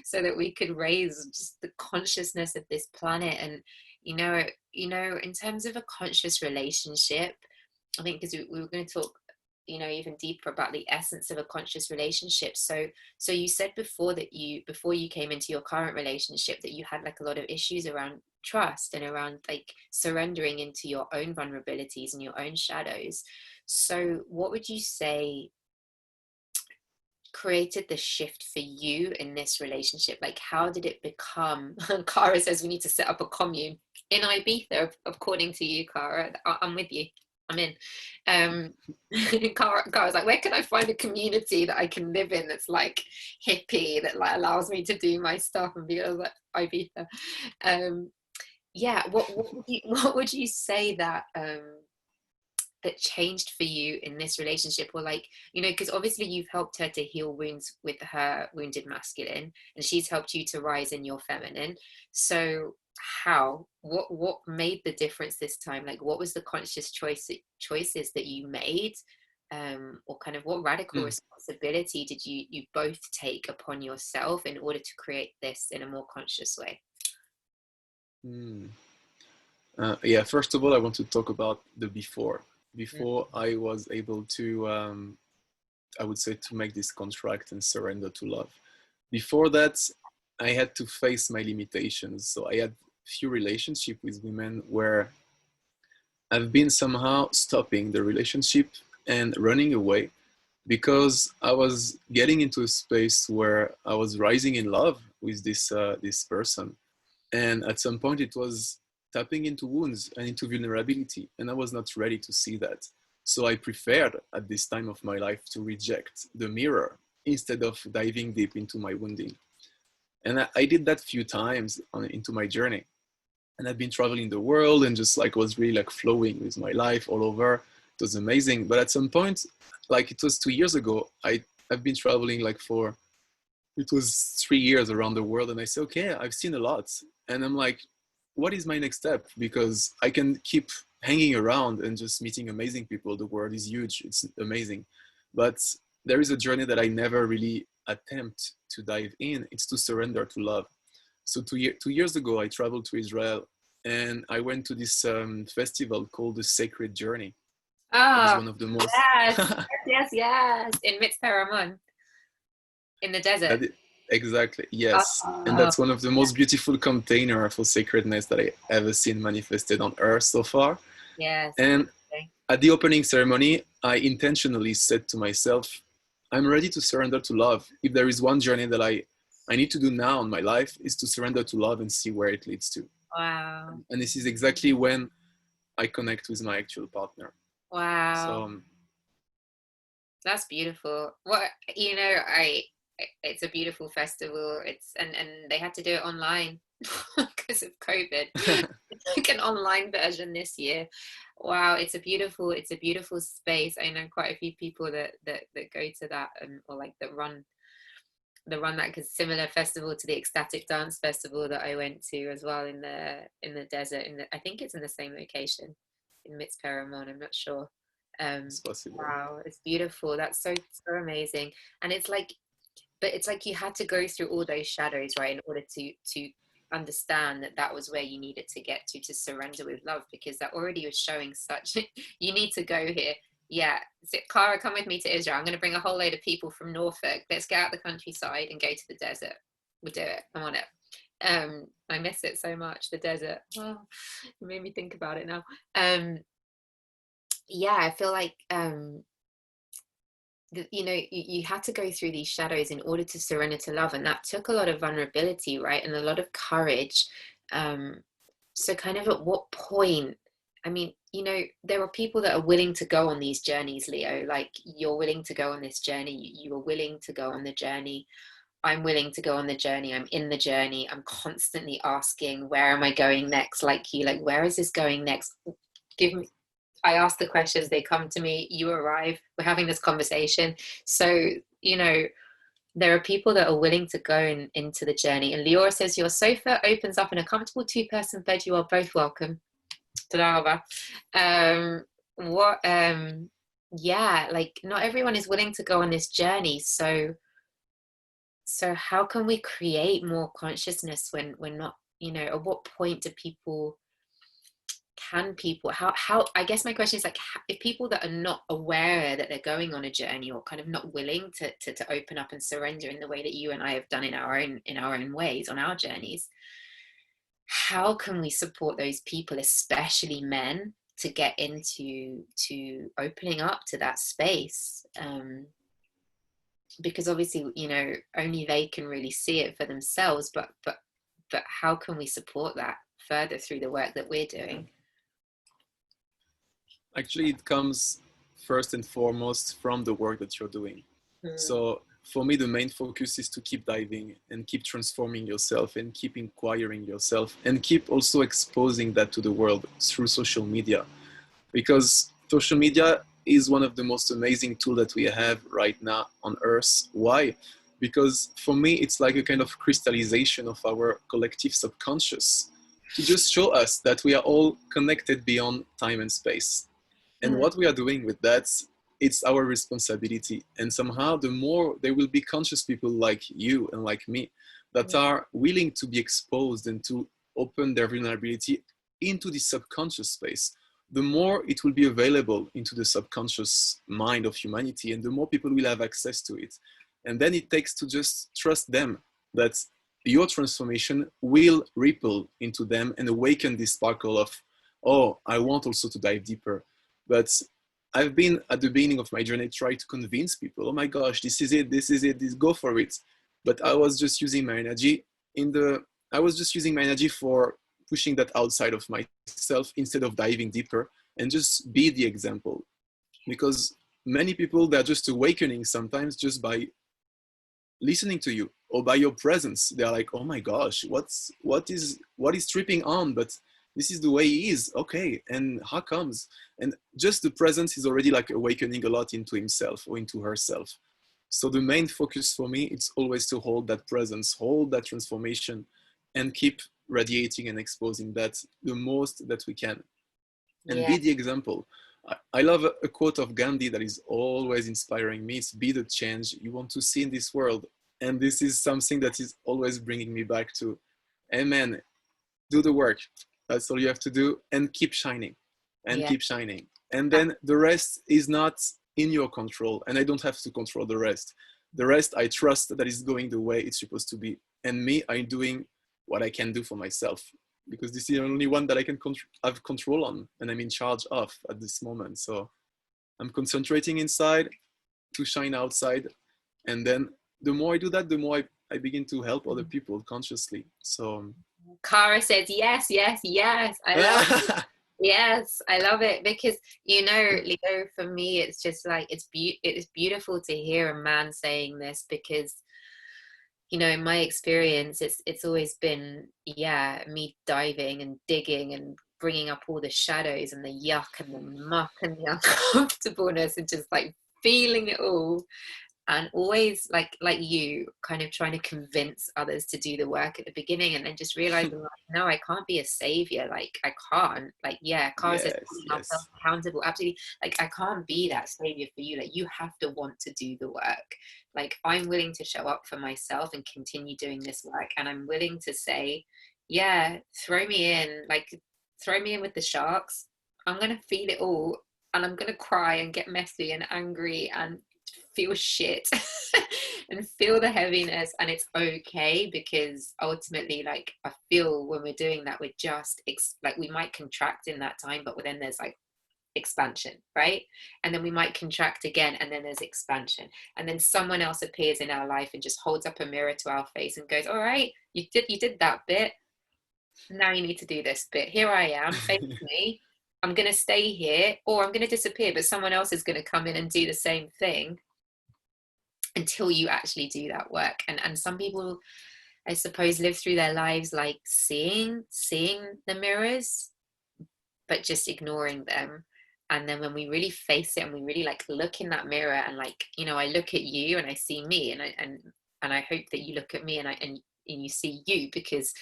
Speaker 1: so that we could raise just the consciousness of this planet. And in terms of a conscious relationship, I think, because we were going to talk even deeper about the essence of a conscious relationship. So you said before you came into your current relationship, that you had like a lot of issues around trust and around like surrendering into your own vulnerabilities and your own shadows. So what would you say created the shift for you in this relationship? Like, how did it become? Cara says we need to set up a commune in Ibiza, according to you, Cara. I'm with you. I'm in. Cara's like, where can I find a community that I can live in that's like hippie, that like allows me to do my stuff and be like Ibiza? What would you say that that changed for you in this relationship? Or like, because obviously you've helped her to heal wounds with her wounded masculine, and she's helped you to rise in your feminine. So what made the difference this time? Like, what was the conscious choices that you made or kind of what radical
Speaker 2: Mm.
Speaker 1: responsibility did you both take upon yourself in order to create this in a more conscious way?
Speaker 2: Mm. Yeah, first of all, I want to talk about the before.
Speaker 1: Mm.
Speaker 2: Before I was able to, I would say, to make this contract and surrender to love. Before that, I had to face my limitations. So I had few relationships with women where I've been somehow stopping the relationship and running away because I was getting into a space where I was rising in love with this person, and at some point it was tapping into wounds and into vulnerability, and I was not ready to see that. So I preferred at this time of my life to reject the mirror instead of diving deep into my wounding. And I did that few times into my journey. And I've been traveling the world and just like was really like flowing with my life all over. It was amazing. But at some point, like it was 2 years ago, I've been traveling like for, it was 3 years around the world. And I said, okay, I've seen a lot. And I'm like, what is my next step? Because I can keep hanging around and just meeting amazing people. The world is huge. It's amazing. But there is a journey that I never really attempt to dive in. It's to surrender to love. So 2 years ago, I traveled to Israel and I went to this festival called the Sacred Journey. That is
Speaker 1: Oh,
Speaker 2: one of the most
Speaker 1: yes, yes, yes. In Mitzpe in the desert.
Speaker 2: that exactly, yes, and
Speaker 1: Oh,
Speaker 2: that's one of the most beautiful container for sacredness that I ever seen manifested on earth so far.
Speaker 1: yes.
Speaker 2: And at the opening ceremony, I intentionally said to myself, I'm ready to surrender to love. If there is one journey that I need to do now in my life, is to surrender to love and see where it leads to.
Speaker 1: Wow.
Speaker 2: And this is exactly when I connect with my actual partner.
Speaker 1: Wow.
Speaker 2: So
Speaker 1: That's beautiful. What, it's a beautiful festival. And they had to do it online because of COVID. Like an online version this year. Wow, it's a beautiful space. I know quite a few people that go to that, or like that run that, because similar festival to the Ecstatic Dance Festival that I went to as well in the desert. I think it's in the same location in Mitzpe. I'm not sure.
Speaker 2: it's possible.
Speaker 1: Wow, it's beautiful. That's so amazing. And but it's like you had to go through all those shadows, right, in order to understand that was where you needed to get to surrender with love, because that already was showing such you need to go here. Yeah, so Cara, come with me to Israel. I'm going to bring a whole load of people from Norfolk. Let's get out the countryside and go to the desert. We'll do it. I'm on it. I miss it so much, the desert. Oh, it made me think about it now. Yeah, I feel like you had to go through these shadows in order to surrender to love, and that took a lot of vulnerability, right, and a lot of courage. So kind of at what point, I mean, there are people that are willing to go on these journeys, Leo, like you're willing to go on this journey. You are willing to go on the journey. I'm willing to go on the journey. I'm in the journey. I'm constantly asking, where am I going next? Like you, like, where is this going next? Give me, I ask the questions, they come to me, you arrive, we're having this conversation. So, there are people that are willing to go into the journey. And Leora says, your sofa opens up in a comfortable two-person bed. You are both welcome. Ta-da. Yeah, like not everyone is willing to go on this journey. So how can we create more consciousness when we're not, at what point do people can people how I guess my question is like, if people that are not aware that they're going on a journey, or kind of not willing to open up and surrender in the way that you and I have done in our own ways on our journeys, how can we support those people, especially men, to get into opening up to that space? Because obviously only they can really see it for themselves, but how can we support that further through the work that we're doing?
Speaker 2: Actually, it comes first and foremost from the work that you're doing. So for me, the main focus is to keep diving and keep transforming yourself and keep inquiring yourself and keep also exposing that to the world through social media. Because social media is one of the most amazing tools that we have right now on earth. Why? Because for me, it's like a kind of crystallization of our collective subconscious to just show us that we are all connected beyond time and space. And what we are doing with that it's our responsibility. And somehow the more there will be conscious people like you and like me that are willing to be exposed and to open their vulnerability into the subconscious space, the more it will be available into the subconscious mind of humanity, and the more people will have access to it. And then it takes to just trust them that your transformation will ripple into them and awaken this sparkle of, oh, I want also to dive deeper. But I've been at the beginning of my journey trying to convince people, oh my gosh, this is it, go for it. But I was just using my energy for pushing that outside of myself instead of diving deeper and just be the example. Because many people, they're just awakening sometimes just by listening to you or by your presence. They're like, oh my gosh, what is tripping on? But this is the way he is. Okay, and how comes? And just the presence is already like awakening a lot into himself or into herself. So the main focus for me, it's always to hold that presence, hold that transformation, and keep radiating and exposing that the most that we can. And be the example. I love a quote of Gandhi that is always inspiring me. It's be the change you want to see in this world. And this is something that is always bringing me back to, amen, do the work. That's all you have to do, and keep shining and keep shining. And then the rest is not in your control, and I don't have to control the rest. The rest, I trust that is going the way it's supposed to be. And me, I'm doing what I can do for myself, because this is the only one that I can have control on, and I'm in charge of at this moment. So I'm concentrating inside to shine outside. And then the more I do that, the more I begin to help other people consciously. So
Speaker 1: Cara says yes, yes, yes. I love it. Yes, I love it, because Leo, for me, it's just like it is beautiful to hear a man saying this, because in my experience, it's always been me diving and digging and bringing up all the shadows and the yuck and the muck and the uncomfortableness, and just like feeling it all. And always like you, kind of trying to convince others to do the work at the beginning, and then just realizing, like, no, I can't be a savior. Like, I can't. Like, Cara says, holding ourselves accountable. Absolutely. Like, I can't be that savior for you. Like, you have to want to do the work. Like, I'm willing to show up for myself and continue doing this work, and I'm willing to say, throw me in. Like, throw me in with the sharks. I'm gonna feel it all, and I'm gonna cry and get messy and angry and feel shit and feel the heaviness, and it's okay, because ultimately, like, I feel when we're doing that, we're just like, we might contract in that time, but then there's like expansion, right? And then we might contract again, and then there's expansion, and then someone else appears in our life and just holds up a mirror to our face and goes, all right, you did that bit, now you need to do this bit. Here I am, face me. I'm going to stay here, or I'm going to disappear, but someone else is going to come in and do the same thing until you actually do that work. And some people, I suppose, live through their lives like seeing the mirrors, but just ignoring them. And then when we really face it and we really like look in that mirror, and like, I look at you and I see me, and I hope that you look at me and you see you, because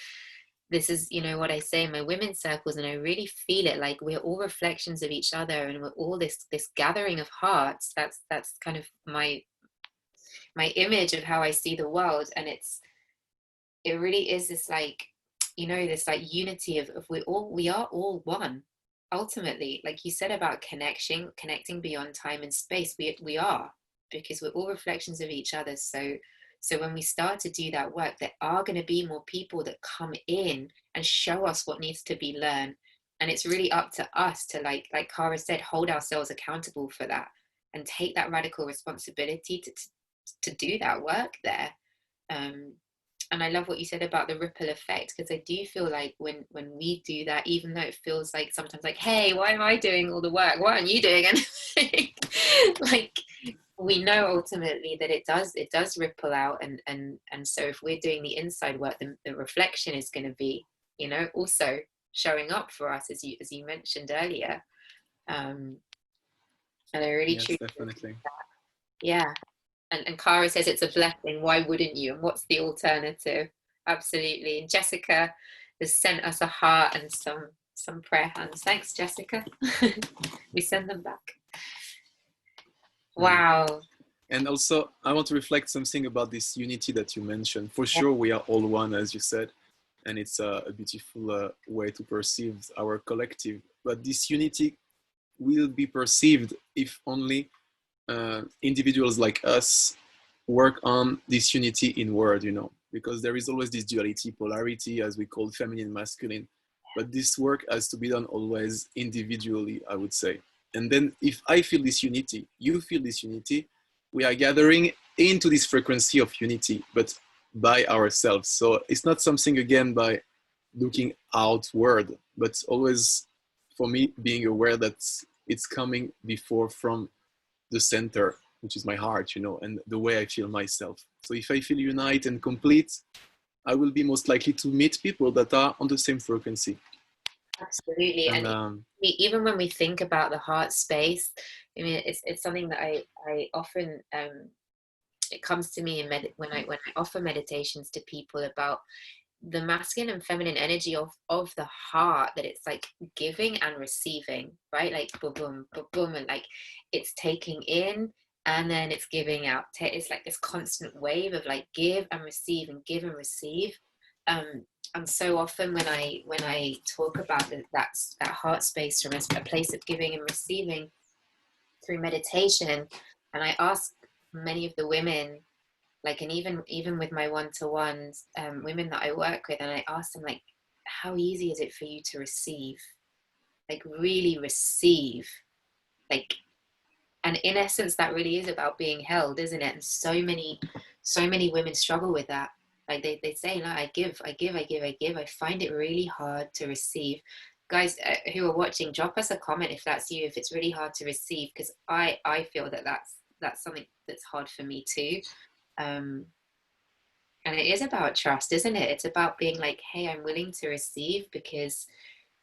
Speaker 1: this is, what I say in my women's circles, and I really feel it, like we're all reflections of each other, and we're all this gathering of hearts. That's kind of my image of how I see the world. And it really is this like, this like unity of we are all one. Ultimately, like you said about connecting beyond time and space, we are, because we're all reflections of each other. So when we start to do that work, there are going to be more people that come in and show us what needs to be learned. And it's really up to us to, like Cara said, hold ourselves accountable for that and take that radical responsibility to do that work there. And I love what you said about the ripple effect, because I do feel like when we do that, even though it feels like sometimes like, hey, why am I doing all the work? Why aren't you doing anything? Like, we know ultimately that it does ripple out, and so if we're doing the inside work, then the reflection is going to be, also showing up for us, as you mentioned earlier. And I really
Speaker 2: yes,
Speaker 1: truly
Speaker 2: definitely.
Speaker 1: yeah. And Cara says it's a blessing. Why wouldn't you? And what's the alternative? Absolutely. And Jessica has sent us a heart and some prayer hands. Thanks, Jessica. We send them back.
Speaker 2: Mm.
Speaker 1: Wow.
Speaker 2: And also, I want to reflect something about this unity that you mentioned. For
Speaker 1: Yeah,
Speaker 2: sure, we are all one, as you said, and it's a beautiful way to perceive our collective. But this unity will be perceived if only individuals like us work on this unity inward, you know, because there is always this duality, polarity, as we call feminine, masculine. But this work has to be done always individually, I would say. And then if I feel this unity, you feel this unity, we are gathering into this frequency of unity, but by ourselves. So it's not something, again, by looking outward, but always for me being aware that it's coming before from the center, which is my heart, you know, and the way I feel myself. So if I feel unite and complete, I will be most likely to meet people that are on the same frequency.
Speaker 1: absolutely.
Speaker 2: And
Speaker 1: And even when we think about the heart space, I mean, it's something that I often it comes to me in when I offer meditations to people about the masculine and feminine energy of the heart, that it's like giving and receiving, right? Like boom boom boom boom, and like it's taking in and then it's giving out. It's like this constant wave of like give and receive and give and receive. um and so often when I talk about that heart space from a place of giving and receiving through meditation, and I ask many of the women, like, and even with my one-to-ones, women that I work with, and I ask them, like, how easy is it for you to receive, like really receive, like, and in essence that really is about being held, isn't it? And so many women struggle with that. Like they say, no, I give, I give, I give, I give. I find it really hard to receive. Guys who are watching, drop us a comment if that's you, if it's really hard to receive, because I feel that that's something that's hard for me too. um and it is about trust, isn't it? It's about being like, hey, I'm willing to receive because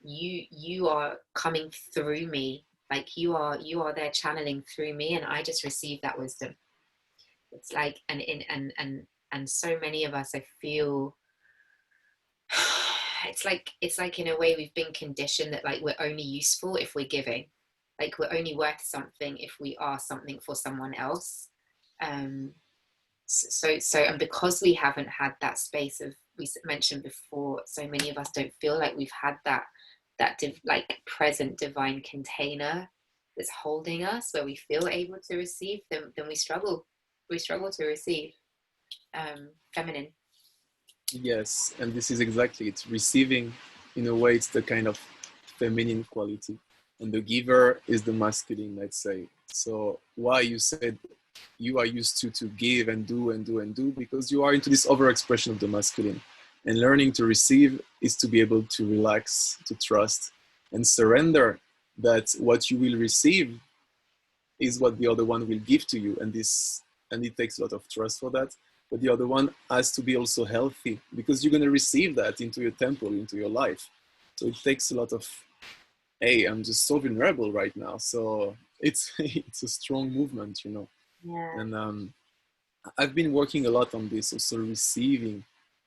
Speaker 1: you are coming through me, like you are there channeling through me, and I just receive that wisdom. It's like, and so many of us, I feel, it's like in a way we've been conditioned that like we're only useful if we're giving, like we're only worth something if we are something for someone else. um so and because we haven't had that space of, we mentioned before, so many of us don't feel like we've had like present divine container that's holding us, where we feel able to receive, then we struggle to receive feminine.
Speaker 2: yes, and this is exactly it. Receiving, in a way, it's the kind of feminine quality, and the giver is the masculine, let's say. So why you said you are used to give and do and do and do, because you are into this overexpression of the masculine. And learning to receive is to be able to relax, to trust, and surrender that what you will receive is what the other one will give to you, and it takes a lot of trust for that. But the other one has to be also healthy, because you're going to receive that into your temple, into your life. So it takes a lot of, hey, I'm just so vulnerable right now, so it's it's a strong movement, you know.
Speaker 1: Yeah.
Speaker 2: And I've been working a lot on this, also receiving,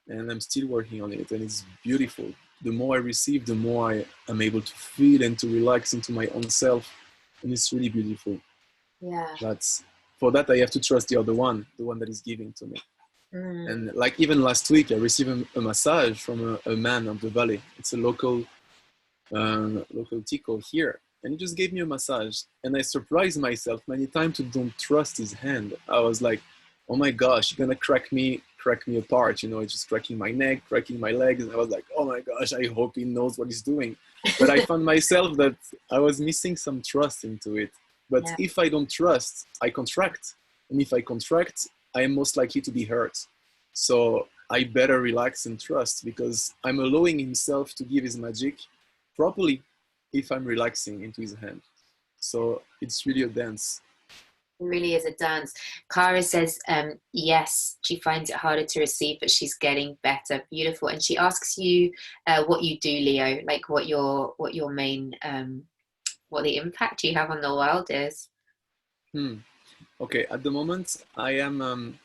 Speaker 2: and I'm still working on it, and it's beautiful. The more I receive, the more I am able to feel and to relax into my own self, and it's really beautiful.
Speaker 1: Yeah.
Speaker 2: That's for that I have to trust the one that is giving to me.
Speaker 1: Mm.
Speaker 2: And like even last week, I received a massage from a man of the valley. It's a local tico here, and he just gave me a massage, and I surprised myself many times to don't trust his hand. I was like, oh my gosh, you're gonna crack me apart, you know. It's just cracking my neck, cracking my legs, and I was like, oh my gosh, I hope he knows what he's doing. But I found myself that I was missing some trust into it. But
Speaker 1: Yeah.
Speaker 2: if I don't trust, I contract, and if I contract, I am most likely to be hurt. So I better relax and trust, because I'm allowing himself to give his magic properly if I'm relaxing into his hand. So it's really a dance.
Speaker 1: It really is a dance. Cara says, yes, she finds it harder to receive, but she's getting better. Beautiful. And she asks you what you do, Leo, like what your main, what the impact you have on the world is.
Speaker 2: Hmm. Okay, at the moment, I am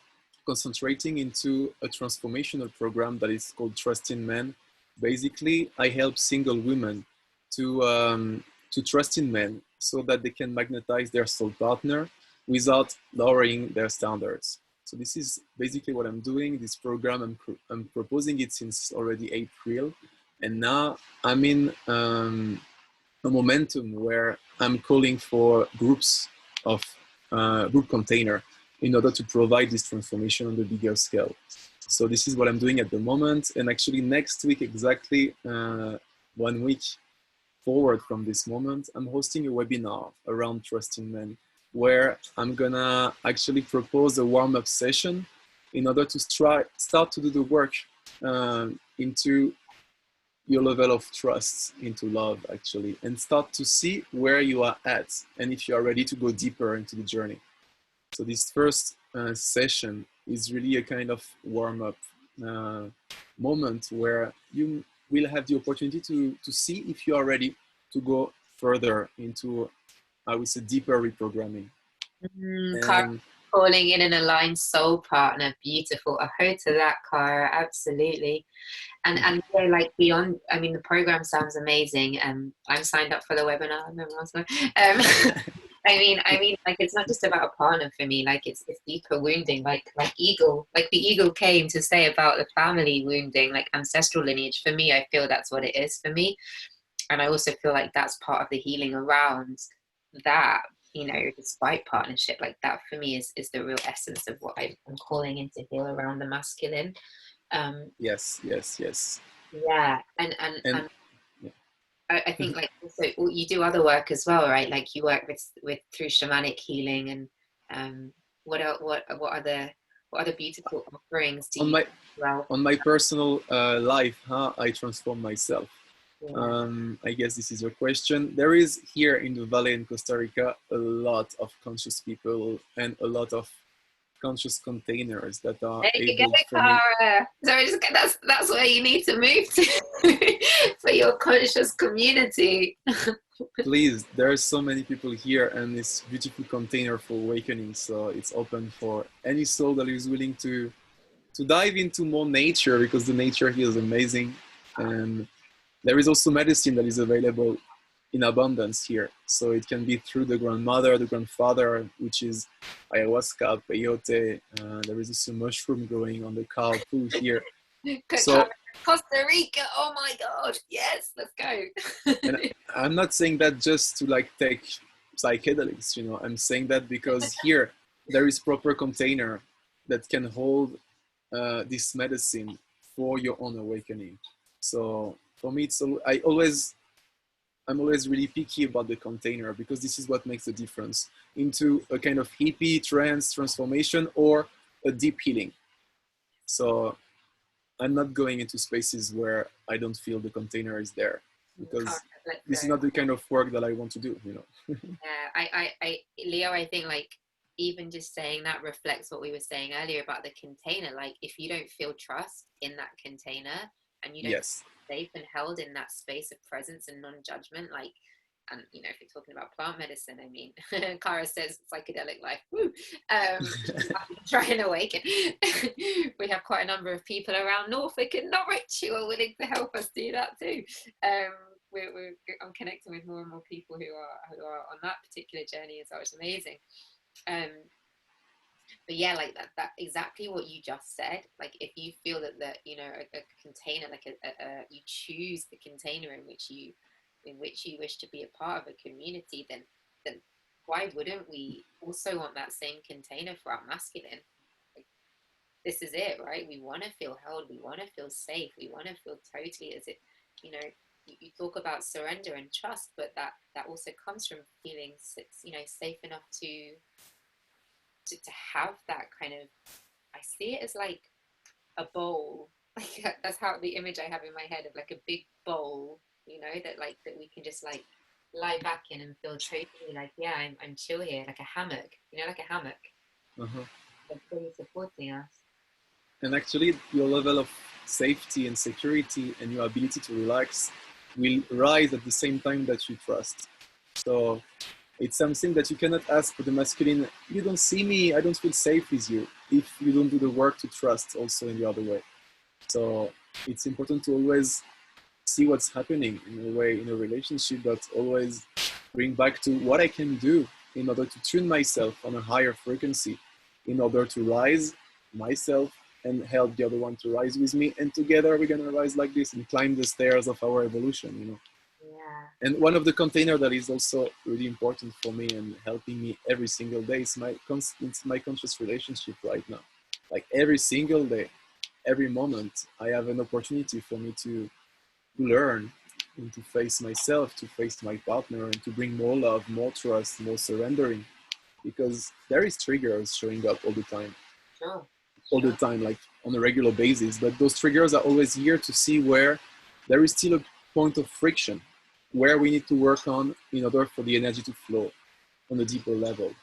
Speaker 2: concentrating into a transformational program that is called Trust in Men. Basically, I help single women to trust in men so that they can magnetize their soul partner, without lowering their standards. So this is basically what I'm doing. This program, I'm proposing it since already April. And now I'm in a momentum where I'm calling for groups of group container in order to provide this transformation on the bigger scale. So this is what I'm doing at the moment. And actually next week, exactly 1 week forward from this moment, I'm hosting a webinar around trusting men, where I'm gonna actually propose a warm-up session in order to start to do the work into your level of trust, into love actually, and start to see where you are at and if you are ready to go deeper into the journey. So this first session is really a kind of warm-up moment where you will have the opportunity to see if you are ready to go further into, I would say, deeper reprogramming.
Speaker 1: Cara,
Speaker 2: And
Speaker 1: calling in an aligned soul partner, beautiful. I heard to that, Cara, absolutely. And yeah, like beyond, I mean, the program sounds amazing. I'm signed up for the webinar. I remember last time. I mean, like it's not just about a partner for me. Like it's deeper wounding. Like the eagle came to say about the family wounding, like ancestral lineage. For me, I feel that's what it is for me, and I also feel like that's part of the healing around that. You know, despite partnership, like that for me is the real essence of what I'm calling in to heal around the masculine.
Speaker 2: yes, yes, yes.
Speaker 1: Yeah, and
Speaker 2: And yeah.
Speaker 1: I think like also you do other work as well, right? Like you work with through shamanic healing and what other beautiful offerings do
Speaker 2: on
Speaker 1: you
Speaker 2: my
Speaker 1: do as well?
Speaker 2: on my personal life, how I transform myself.
Speaker 1: Yeah.
Speaker 2: I guess this is your question. There is here in the Valley in Costa Rica a lot of conscious people and a lot of conscious containers that are
Speaker 1: There you go,
Speaker 2: able for me.
Speaker 1: Cara. So that's where you need to move to for your conscious community.
Speaker 2: Please, there are so many people here and this beautiful container for awakening. So it's open for any soul that is willing to dive into more nature, because the nature here is amazing. And there is also medicine that is available in abundance here. So it can be through the grandmother, the grandfather, which is ayahuasca, peyote. There is also mushroom growing on the cow poo here. So,
Speaker 1: Costa Rica, oh my god, yes, let's go.
Speaker 2: and I'm not saying that just to like take psychedelics, you know, I'm saying that because here there is proper container that can hold this medicine for your own awakening. So for me, I'm always really picky about the container, because this is what makes the difference into a kind of hippie trance transformation or a deep healing. So I'm not going into spaces where I don't feel the container is there, because this is not the kind of work that I want to do, you know.
Speaker 1: Yeah, Leo, I think like even just saying that reflects what we were saying earlier about the container. Like if you don't feel trust in that container and you don't
Speaker 2: Yes.
Speaker 1: feel safe and held in that space of presence and non-judgment, like, and you know, if you're talking about plant medicine, I mean, Cara says psychedelic life. Woo. Try and awaken. We have quite a number of people around Norfolk and Norwich who are willing to help us do that too. I'm connecting with more and more people who are on that particular journey as well. It's amazing. But yeah, like that exactly what you just said. Like if you feel that you know a container, like you choose the container in which you wish to be a part of a community, then why wouldn't we also want that same container for our masculine? Like, this is it, right? We want to feel held, we want to feel safe, we want to feel totally as if, you know, you talk about surrender and trust, but that also comes from feeling, you know, safe enough to have that kind of, I see it as like a bowl. Like that's how the image I have in my head of like a big bowl, you know, that we can just like lie back in and feel totally like, yeah, I'm chill here, like a hammock, you know, like a hammock.
Speaker 2: Uh-huh.
Speaker 1: That's really supporting us.
Speaker 2: And actually, your level of safety and security and your ability to relax will rise at the same time that you trust. So it's something that you cannot ask for the masculine. You don't see me, I don't feel safe with you, if you don't do the work to trust also in the other way. So it's important to always see what's happening in a way in a relationship, but always bring back to what I can do in order to tune myself on a higher frequency, in order to rise myself and help the other one to rise with me. And together we're gonna rise like this and climb the stairs of our evolution, you know.
Speaker 1: Yeah.
Speaker 2: And one of the container that is also really important for me and helping me every single day is it's my conscious relationship right now. Like every single day, every moment, I have an opportunity for me to learn and to face myself, to face my partner, and to bring more love, more trust, more surrendering. Because there is triggers showing up
Speaker 1: Sure.
Speaker 2: all the
Speaker 1: Sure.
Speaker 2: time, like on a regular basis. But those triggers are always here to see where there is still a point of friction, where we need to work on in order for the energy to flow on a deeper level.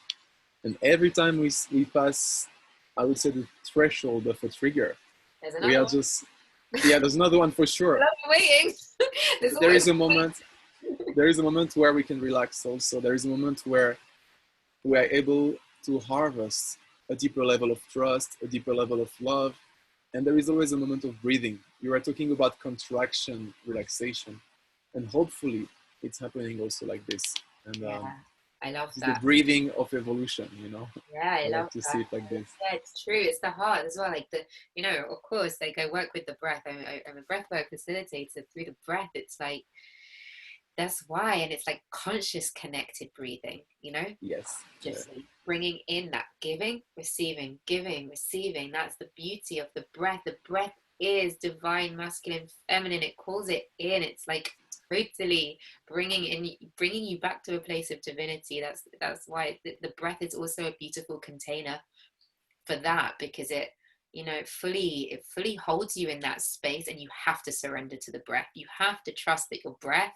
Speaker 2: And every time we pass, I would say, the threshold of a trigger,
Speaker 1: There's
Speaker 2: we
Speaker 1: another
Speaker 2: are
Speaker 1: one.
Speaker 2: just, yeah, there's another one for sure.
Speaker 1: Waiting. There's
Speaker 2: There
Speaker 1: always
Speaker 2: is a moment, there is a moment where we can relax also. There is a moment where we are able to harvest a deeper level of trust, a deeper level of love. And there is always a moment of breathing. You are talking about contraction, relaxation, and hopefully it's happening also like this. And
Speaker 1: Yeah, I love
Speaker 2: this is the
Speaker 1: that.
Speaker 2: breathing of evolution, you know.
Speaker 1: Yeah, I
Speaker 2: I
Speaker 1: love
Speaker 2: like to see
Speaker 1: that.
Speaker 2: it like this.
Speaker 1: Yeah, it's true. It's the heart as well. Like of course, like I work with the breath. I'm a breathwork facilitator. Through the breath, it's like that's why, and it's like conscious connected breathing.
Speaker 2: Yes. Yeah.
Speaker 1: Just like bringing in that giving, receiving. That's the beauty of the breath. The breath is divine, masculine, feminine. It calls it in. It's like totally bringing you back to a place of divinity. That's why the breath is also a beautiful container for that, because it fully holds you in that space, and you have to surrender to the breath. You have to trust that your breath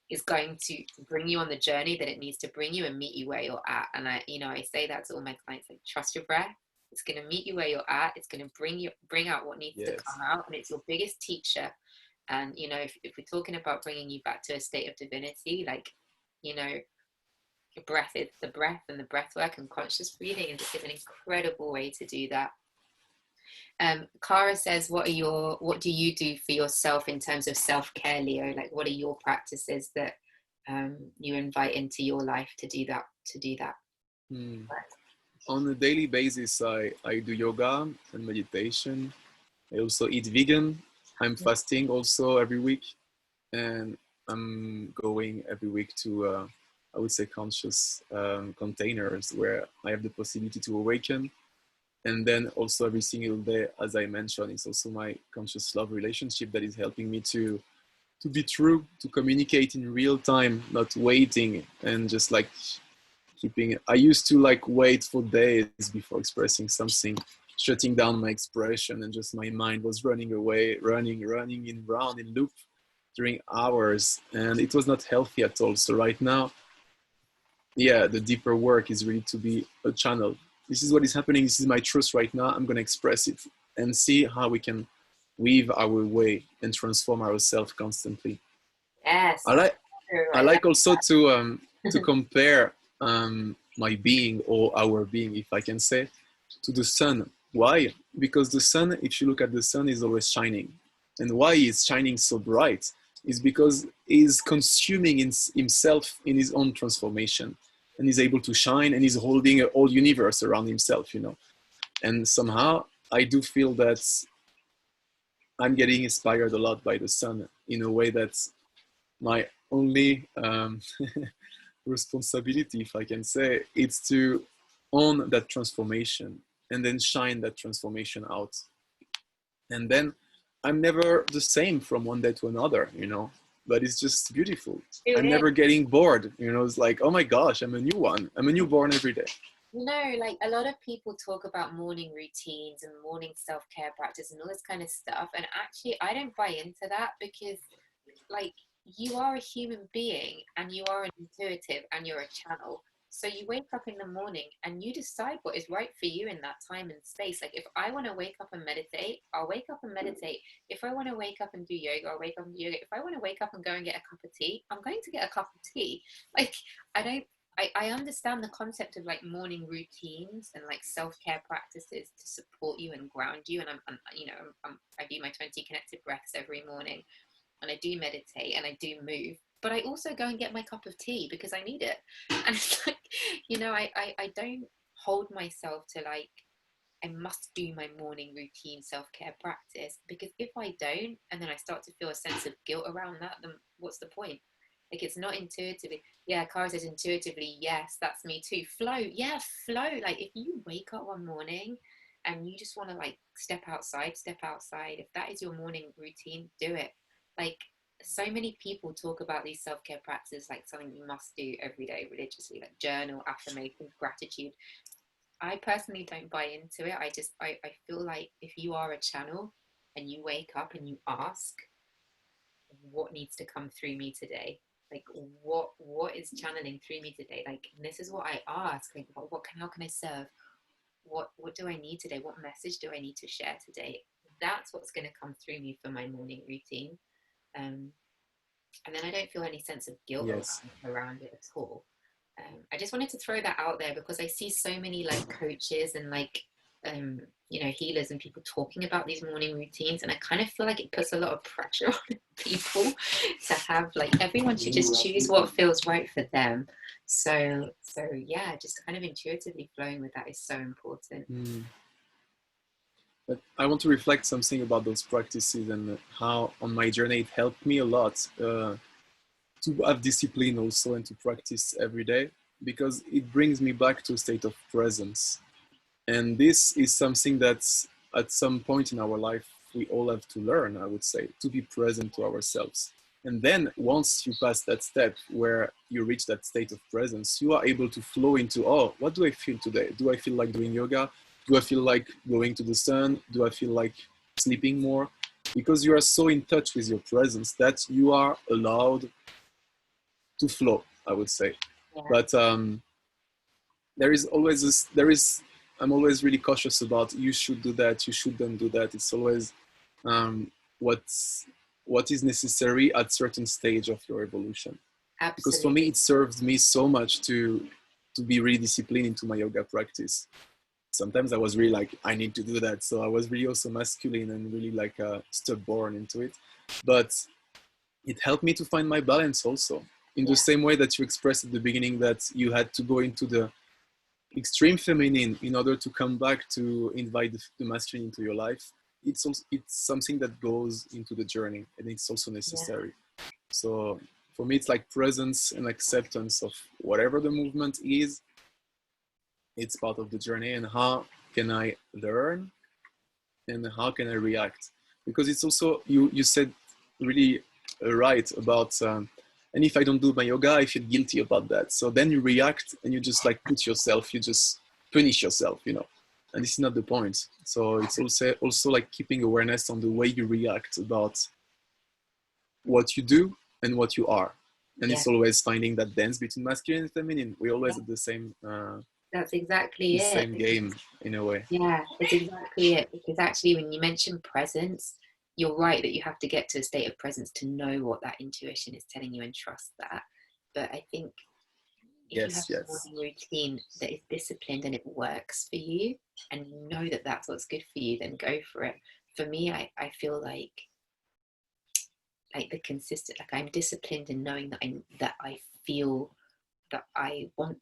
Speaker 1: is going to bring you on the journey that it needs to bring you and meet you where you're at. And I say that to all my clients, like, trust your breath. It's going to meet you where you're at. It's going to bring out what needs to
Speaker 2: Yes.
Speaker 1: come out, and it's your biggest teacher. And if we're talking about bringing you back to a state of divinity, like, your breath is the breath, and the breath work and conscious breathing is an incredible way to do that. Cara says, what do you do for yourself in terms of self-care, Leo? Like, what are your practices that you invite into your life to do that?
Speaker 2: Hmm. On a daily basis, I do yoga and meditation. I also eat vegan. I'm fasting also every week. And I'm going every week to, I would say, conscious containers where I have the possibility to awaken. And then also every single day, as I mentioned, it's also my conscious love relationship that is helping me to be true, to communicate in real time, not waiting and just like keeping. I used to like wait for days before expressing something, shutting down my expression, and just my mind was running away, running in round in loop during hours, and it was not healthy at all. So right now, yeah, the deeper work is really to be a channel. This is what is happening. This is my truth right now. I'm going to express it and see how we can weave our way and transform ourselves constantly.
Speaker 1: Yes,
Speaker 2: I like
Speaker 1: true.
Speaker 2: I like also to compare my being, or our being, if I can say, to the sun. Why? Because the sun, if you look at the sun, is always shining. And why is shining so bright? Is because he's consuming himself in his own transformation, and he's able to shine, and he's holding a whole universe around himself, you know. And somehow I do feel that I'm getting inspired a lot by the sun, in a way that's my only responsibility, if I can say, it's to own that transformation and then shine that transformation out. And then I'm never the same from one day to another, you know, but it's just beautiful.
Speaker 1: It
Speaker 2: I'm
Speaker 1: is.
Speaker 2: never getting bored, you know. It's like, oh my gosh, I'm a new one. I'm a newborn every day.
Speaker 1: Like, a lot of people talk about morning routines and morning self-care practice and all this kind of stuff. And actually, I don't buy into that, because, like, you are a human being, and you are an intuitive, and you're a channel. So you wake up in the morning and you decide what is right for you in that time and space. Like, if I want to wake up and meditate, I'll wake up and meditate. If I want to wake up and do yoga, I'll wake up and do yoga. If I want to wake up and go and get a cup of tea, I'm going to get a cup of tea. Like, I don't I understand the concept of, like, morning routines and, like, self-care practices to support you and ground you. And I do my 20 connected breaths every morning, and I do meditate, and I do move, but I also go and get my cup of tea because I need it. And it's like, I don't hold myself to like, I must do my morning routine self-care practice, because if I don't, and then I start to feel a sense of guilt around that, then what's the point? Like, it's not intuitively. Yeah, Cara says intuitively, yes, that's me too. Flow, yeah, flow. Like, if you wake up one morning and you just want to like step outside, step outside. If that is your morning routine, do it. Like, so many people talk about these self-care practices like something you must do every day religiously, like journal, affirmations, gratitude. I personally don't buy into it. I feel like if you are a channel and you wake up and you ask, what needs to come through me today? Like, what is channeling through me today? Like, this is what I ask. Like, how can I serve? What do I need today? What message do I need to share today? That's what's going to come through me for my morning routine. Um, and then I don't feel any sense of guilt
Speaker 2: Yes.
Speaker 1: around it at all. I just wanted to throw that out there because I see so many like coaches and like healers and people talking about these morning routines, and I kind of feel like it puts a lot of pressure on people to have, like, everyone should just choose what feels right for them. So yeah, just kind of intuitively flowing with that is so important.
Speaker 2: Mm. But I want to reflect something about those practices and how on my journey it helped me a lot to have discipline also and to practice every day, because it brings me back to a state of presence. And this is something that's at some point in our life we all have to learn, I would say, to be present to ourselves. And then once you pass that step where you reach that state of presence, you are able to flow into, oh, what do I feel today? Do I feel like doing yoga? Do I feel like going to the sun? Do I feel like sleeping more? Because you are so in touch with your presence that you are allowed to flow, I would say.
Speaker 1: Yeah.
Speaker 2: But there is always this, I'm always really cautious about you should do that, you shouldn't do that. It's always um, what is necessary at certain stage of your evolution. Because for me,
Speaker 1: Absolutely.
Speaker 2: it served me so much to be really disciplined into my yoga practice. Sometimes I was really like, I need to do that. So I was really also masculine and really like stubborn into it. But it helped me to find my balance also. In the
Speaker 1: Yeah.
Speaker 2: same way that you expressed at the beginning that you had to go into the extreme feminine in order to come back to invite the masculine into your life, it's also, it's something that goes into the journey and it's also
Speaker 1: Yeah.
Speaker 2: necessary. So for me, it's like presence and acceptance of whatever the movement is. It's part of the journey, and how can I learn and how can I react? Because it's also, you said really right about and if I don't do my yoga, I feel guilty about that. So then you react and you just like put yourself, you just punish yourself, you know. And this is not the point. So it's also like keeping awareness on the way you react about what you do and what you are. And
Speaker 1: Yeah.
Speaker 2: it's always finding that dance between masculine and feminine. We always
Speaker 1: Yeah.
Speaker 2: at
Speaker 1: That's
Speaker 2: the
Speaker 1: exactly it.
Speaker 2: same game in a way.
Speaker 1: Yeah, it's exactly it. Because actually, when you mention presence, you're right that you have to get to a state of presence to know what that intuition is telling you and trust that. But I think if you have
Speaker 2: Yes,
Speaker 1: a
Speaker 2: yes.
Speaker 1: morning routine that is disciplined and it works for you, and you know that that's what's good for you, then go for it. For me, I feel like the consistent, like I'm disciplined in knowing that I feel that I want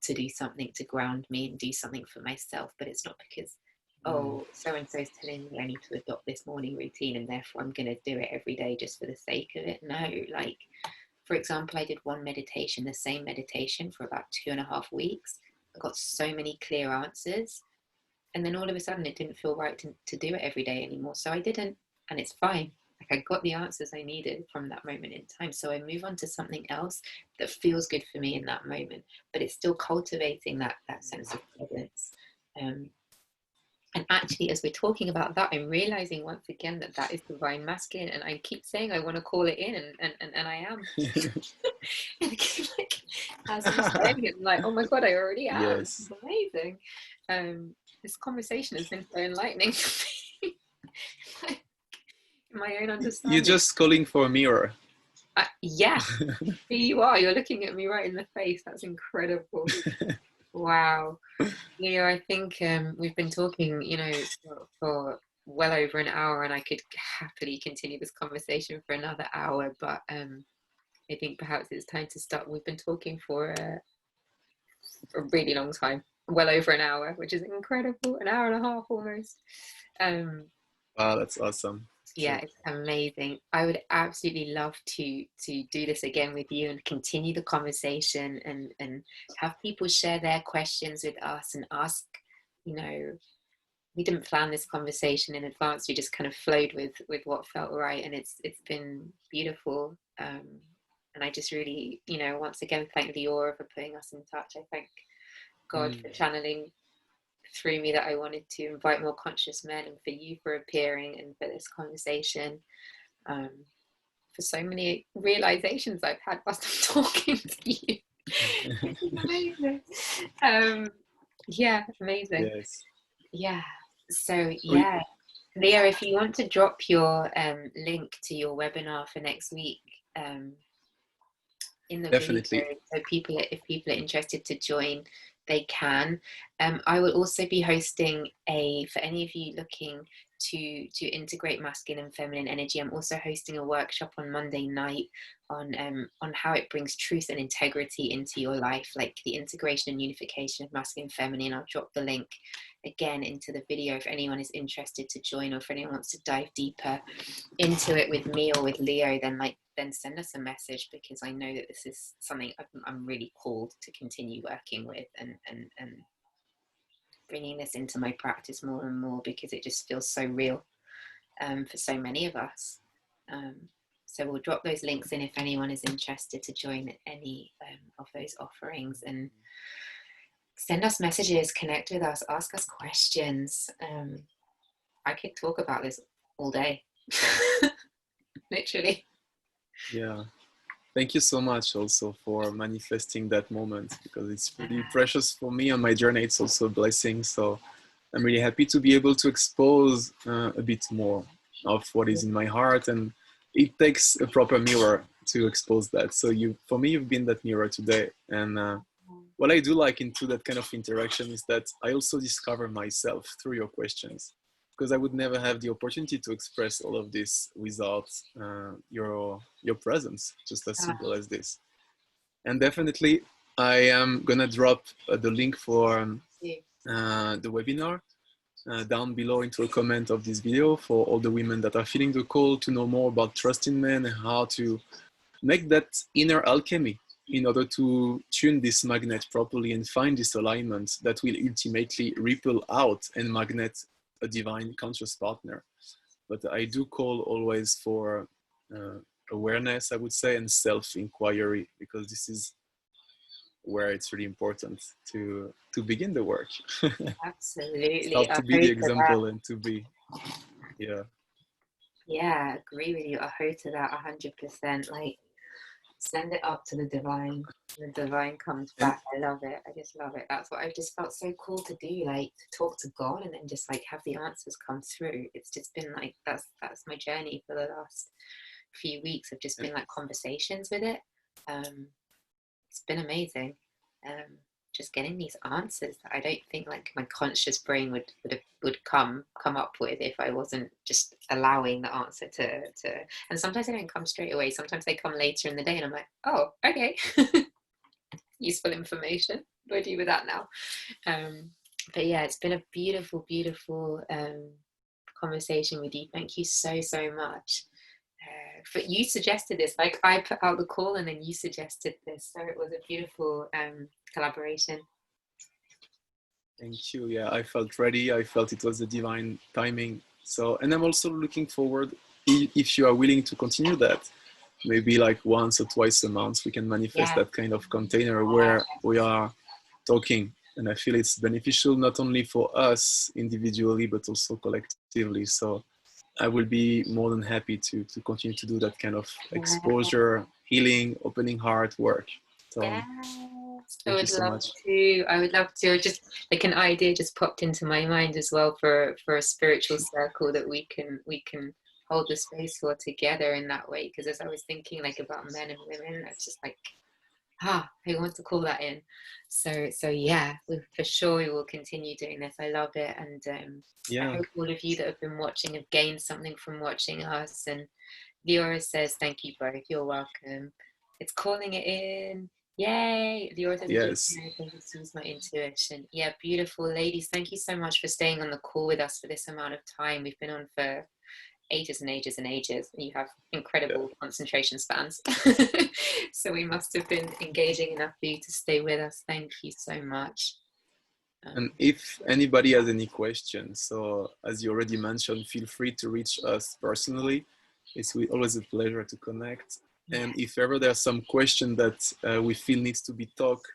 Speaker 1: to do something to ground me and do something for myself, but it's not because,
Speaker 2: Mm.
Speaker 1: oh, so and so is telling me I need to adopt this morning routine and therefore I'm going to do it every day just for the sake of it. No, like, for example, I did one meditation, the same meditation for about 2.5 weeks. I got so many clear answers, and then all of a sudden it didn't feel right to do it every day anymore, so I didn't, and it's fine. Like, I got the answers I needed from that moment in time, so I move on to something else that feels good for me in that moment, but it's still cultivating that sense of presence. um, and actually, as we're talking about that, I'm realizing once again that that is divine masculine, and I keep saying I want to call it in, and I am. And like, as I'm saying it, I'm like, oh my god, I already am. This
Speaker 2: Yes.
Speaker 1: is amazing. This conversation has been so enlightening for me. Like, my own
Speaker 2: You're
Speaker 1: understanding.
Speaker 2: just calling for a mirror.
Speaker 1: Yeah, here you are. You're looking at me right in the face. That's incredible. Wow. Yeah, I think we've been talking, for well over an hour, and I could happily continue this conversation for another hour, but I think perhaps it's time to stop. We've been talking for for a really long time, well over an hour, which is incredible, an hour and a half almost.
Speaker 2: Wow, that's awesome.
Speaker 1: Yeah, it's amazing. I would absolutely love to do this again with you and continue the conversation and have people share their questions with us and ask, you know, we didn't plan this conversation in advance. We just kind of flowed with what felt right, and it's been beautiful. And I just really, you know, once again thank Leora for putting us in touch. I thank God for channeling through me that I wanted to invite more conscious men, and for you for appearing and for this conversation. For so many realizations I've had whilst I'm talking to you. Amazing. Yeah, amazing.
Speaker 2: Yes.
Speaker 1: Yeah. So yeah, Leo, if you want to drop your link to your webinar for next week in the
Speaker 2: Definitely.
Speaker 1: video, so if people are interested to join, they can. I will also be hosting for any of you looking to integrate masculine and feminine energy, I'm also hosting a workshop on Monday night on how it brings truth and integrity into your life, like the integration and unification of masculine and feminine. I'll drop the link again into the video if anyone is interested to join, or if anyone wants to dive deeper into it with me or with Leo, then send us a message, because I know that this is something I'm really called to continue working with and bringing this into my practice more and more, because it just feels so real for so many of us. So we'll drop those links in if anyone is interested to join any of those offerings, and send us messages, connect with us, ask us questions. I could talk about this all day, literally.
Speaker 2: Yeah. Thank you so much also for manifesting that moment, because it's really precious for me on my journey. It's also a blessing. So I'm really happy to be able to expose a bit more of what is in my heart, and it takes a proper mirror to expose that. So for me, you've been that mirror today. And what I do like into that kind of interaction is that I also discover myself through your questions, because I would never have the opportunity to express all of this without your presence, just as simple as this. And definitely, I am gonna drop the link for the webinar down below into a comment of this video, for all the women that are feeling the call to know more about trusting men and how to make that inner alchemy in order to tune this magnet properly and find this alignment that will ultimately ripple out and magnet a divine conscious partner. But I do call always for awareness, I would say, and self-inquiry, because this is where it's really important to begin the work.
Speaker 1: Absolutely.
Speaker 2: Start to be the example and to be, yeah.
Speaker 1: Yeah, agree with you. I hope to that 100%. Like, send it up to the divine. The divine comes back. I love it. I just love it. That's what I've just felt so cool to do, like to talk to God and then just like have the answers come through. It's just been like that's my journey for the last few weeks. Have just been like conversations with it. It's been amazing. Just getting these answers that I don't think like my conscious brain would come up with if I wasn't just allowing the answer to. And sometimes they don't come straight away. Sometimes they come later in the day, and I'm like, oh, okay, useful information. What do I do with that now? But yeah, it's been a beautiful, beautiful conversation with you. Thank you so much. But you suggested this, like I put out the call and then you suggested this, so it was a beautiful collaboration.
Speaker 2: Thank you. Yeah, I felt ready. I felt it was the divine timing. So, and I'm also looking forward, if you are willing to continue that, maybe like once or twice a month, we can manifest that kind of container where we are talking. And I feel it's beneficial not only for us individually, but also collectively. So I will be more than happy to continue to do that kind of exposure, healing, opening heart work. So thank you so much.
Speaker 1: I would love to. Just like an idea just popped into my mind as well for a spiritual circle that we can hold the space for together in that way. Because as I was thinking like about men and women, it's just like, who wants to call that in? So yeah, for sure we will continue doing this. I love it, and I hope all of you that have been watching have gained something from watching us. And Leora says, thank you both. You're welcome. It's calling it in. Yay! The author
Speaker 2: Yes.
Speaker 1: use my intuition. Yeah, beautiful ladies. Thank you so much for staying on the call with us for this amount of time. We've been on for ages and ages and ages, and you have incredible concentration spans. So we must have been engaging enough for you to stay with us. Thank you so much.
Speaker 2: And if anybody has any questions, so as you already mentioned, feel free to reach us personally. It's always a pleasure to connect. And if ever there's some question that we feel needs to be talked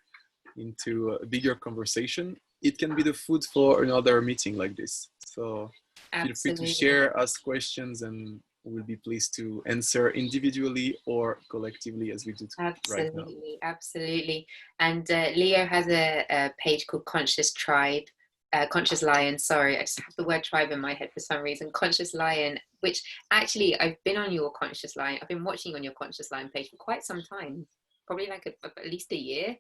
Speaker 2: into a bigger conversation, it can be the food for another meeting like this. So feel free to share, ask questions, and we'll be pleased to answer individually or collectively as we do right now.
Speaker 1: Absolutely. And Leo has a page called Conscious Tribe, Conscious Lion, sorry, I just have the word tribe in my head for some reason, Conscious Lion, which actually I've been on your Conscious Lion, I've been watching on your Conscious Lion page for quite some time, probably like at least a year.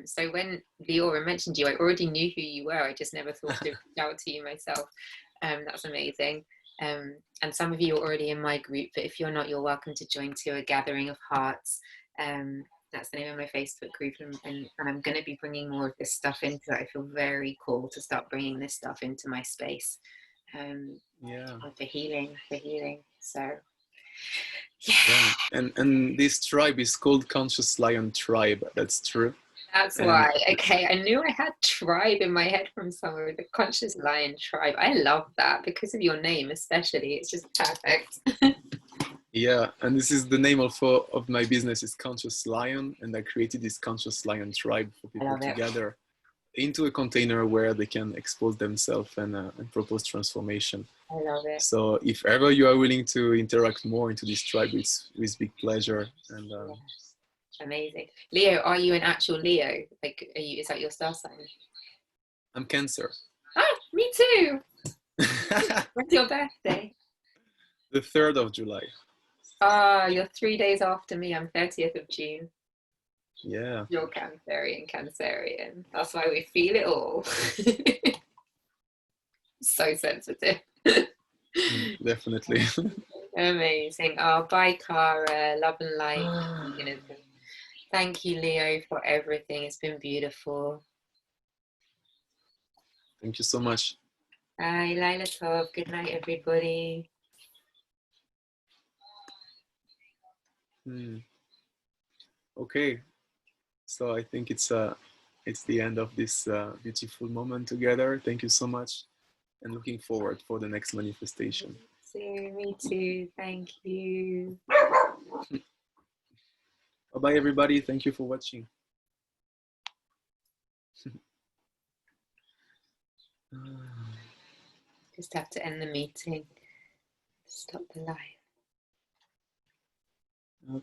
Speaker 1: So when Leora mentioned you, I already knew who you were, I just never thought to reach out to you myself. That's amazing. And some of you are already in my group, but if you're not, you're welcome to join to a gathering of hearts. That's the name of my Facebook group, and I'm going to be bringing more of this stuff into it. I feel very cool to start bringing this stuff into my space. For healing. So
Speaker 2: yeah. And this tribe is called Conscious Lion Tribe. That's true.
Speaker 1: That's why. Okay, I knew I had tribe in my head from somewhere. The Conscious Lion Tribe. I love that because of your name, especially. It's just perfect.
Speaker 2: Yeah, and this is the name also of my business is Conscious Lion, and I created this Conscious Lion Tribe for people to gather into a container where they can expose themselves and propose transformation.
Speaker 1: I love it.
Speaker 2: So if ever you are willing to interact more into this tribe, it's with big pleasure. And
Speaker 1: amazing. Leo, are you an actual Leo? Like, is that your star sign?
Speaker 2: I'm Cancer.
Speaker 1: Ah, me too. When's your birthday?
Speaker 2: The 3rd of July.
Speaker 1: Ah, you're 3 days after me. I'm 30th of June.
Speaker 2: Yeah.
Speaker 1: You're Cancerian. That's why we feel it all. So sensitive.
Speaker 2: Definitely.
Speaker 1: Amazing. Oh, bye, Cara. Love and light. Thank you, Leo, for everything. It's been beautiful.
Speaker 2: Thank you so much.
Speaker 1: Bye, Laila Tov. Good night, everybody.
Speaker 2: Okay, so I think it's the end of this beautiful moment together. Thank you so much, and looking forward for the next manifestation.
Speaker 1: Me too. Thank you.
Speaker 2: Bye-bye, everybody. Thank you for watching.
Speaker 1: Just have to end the meeting. Stop the live.
Speaker 2: Yep.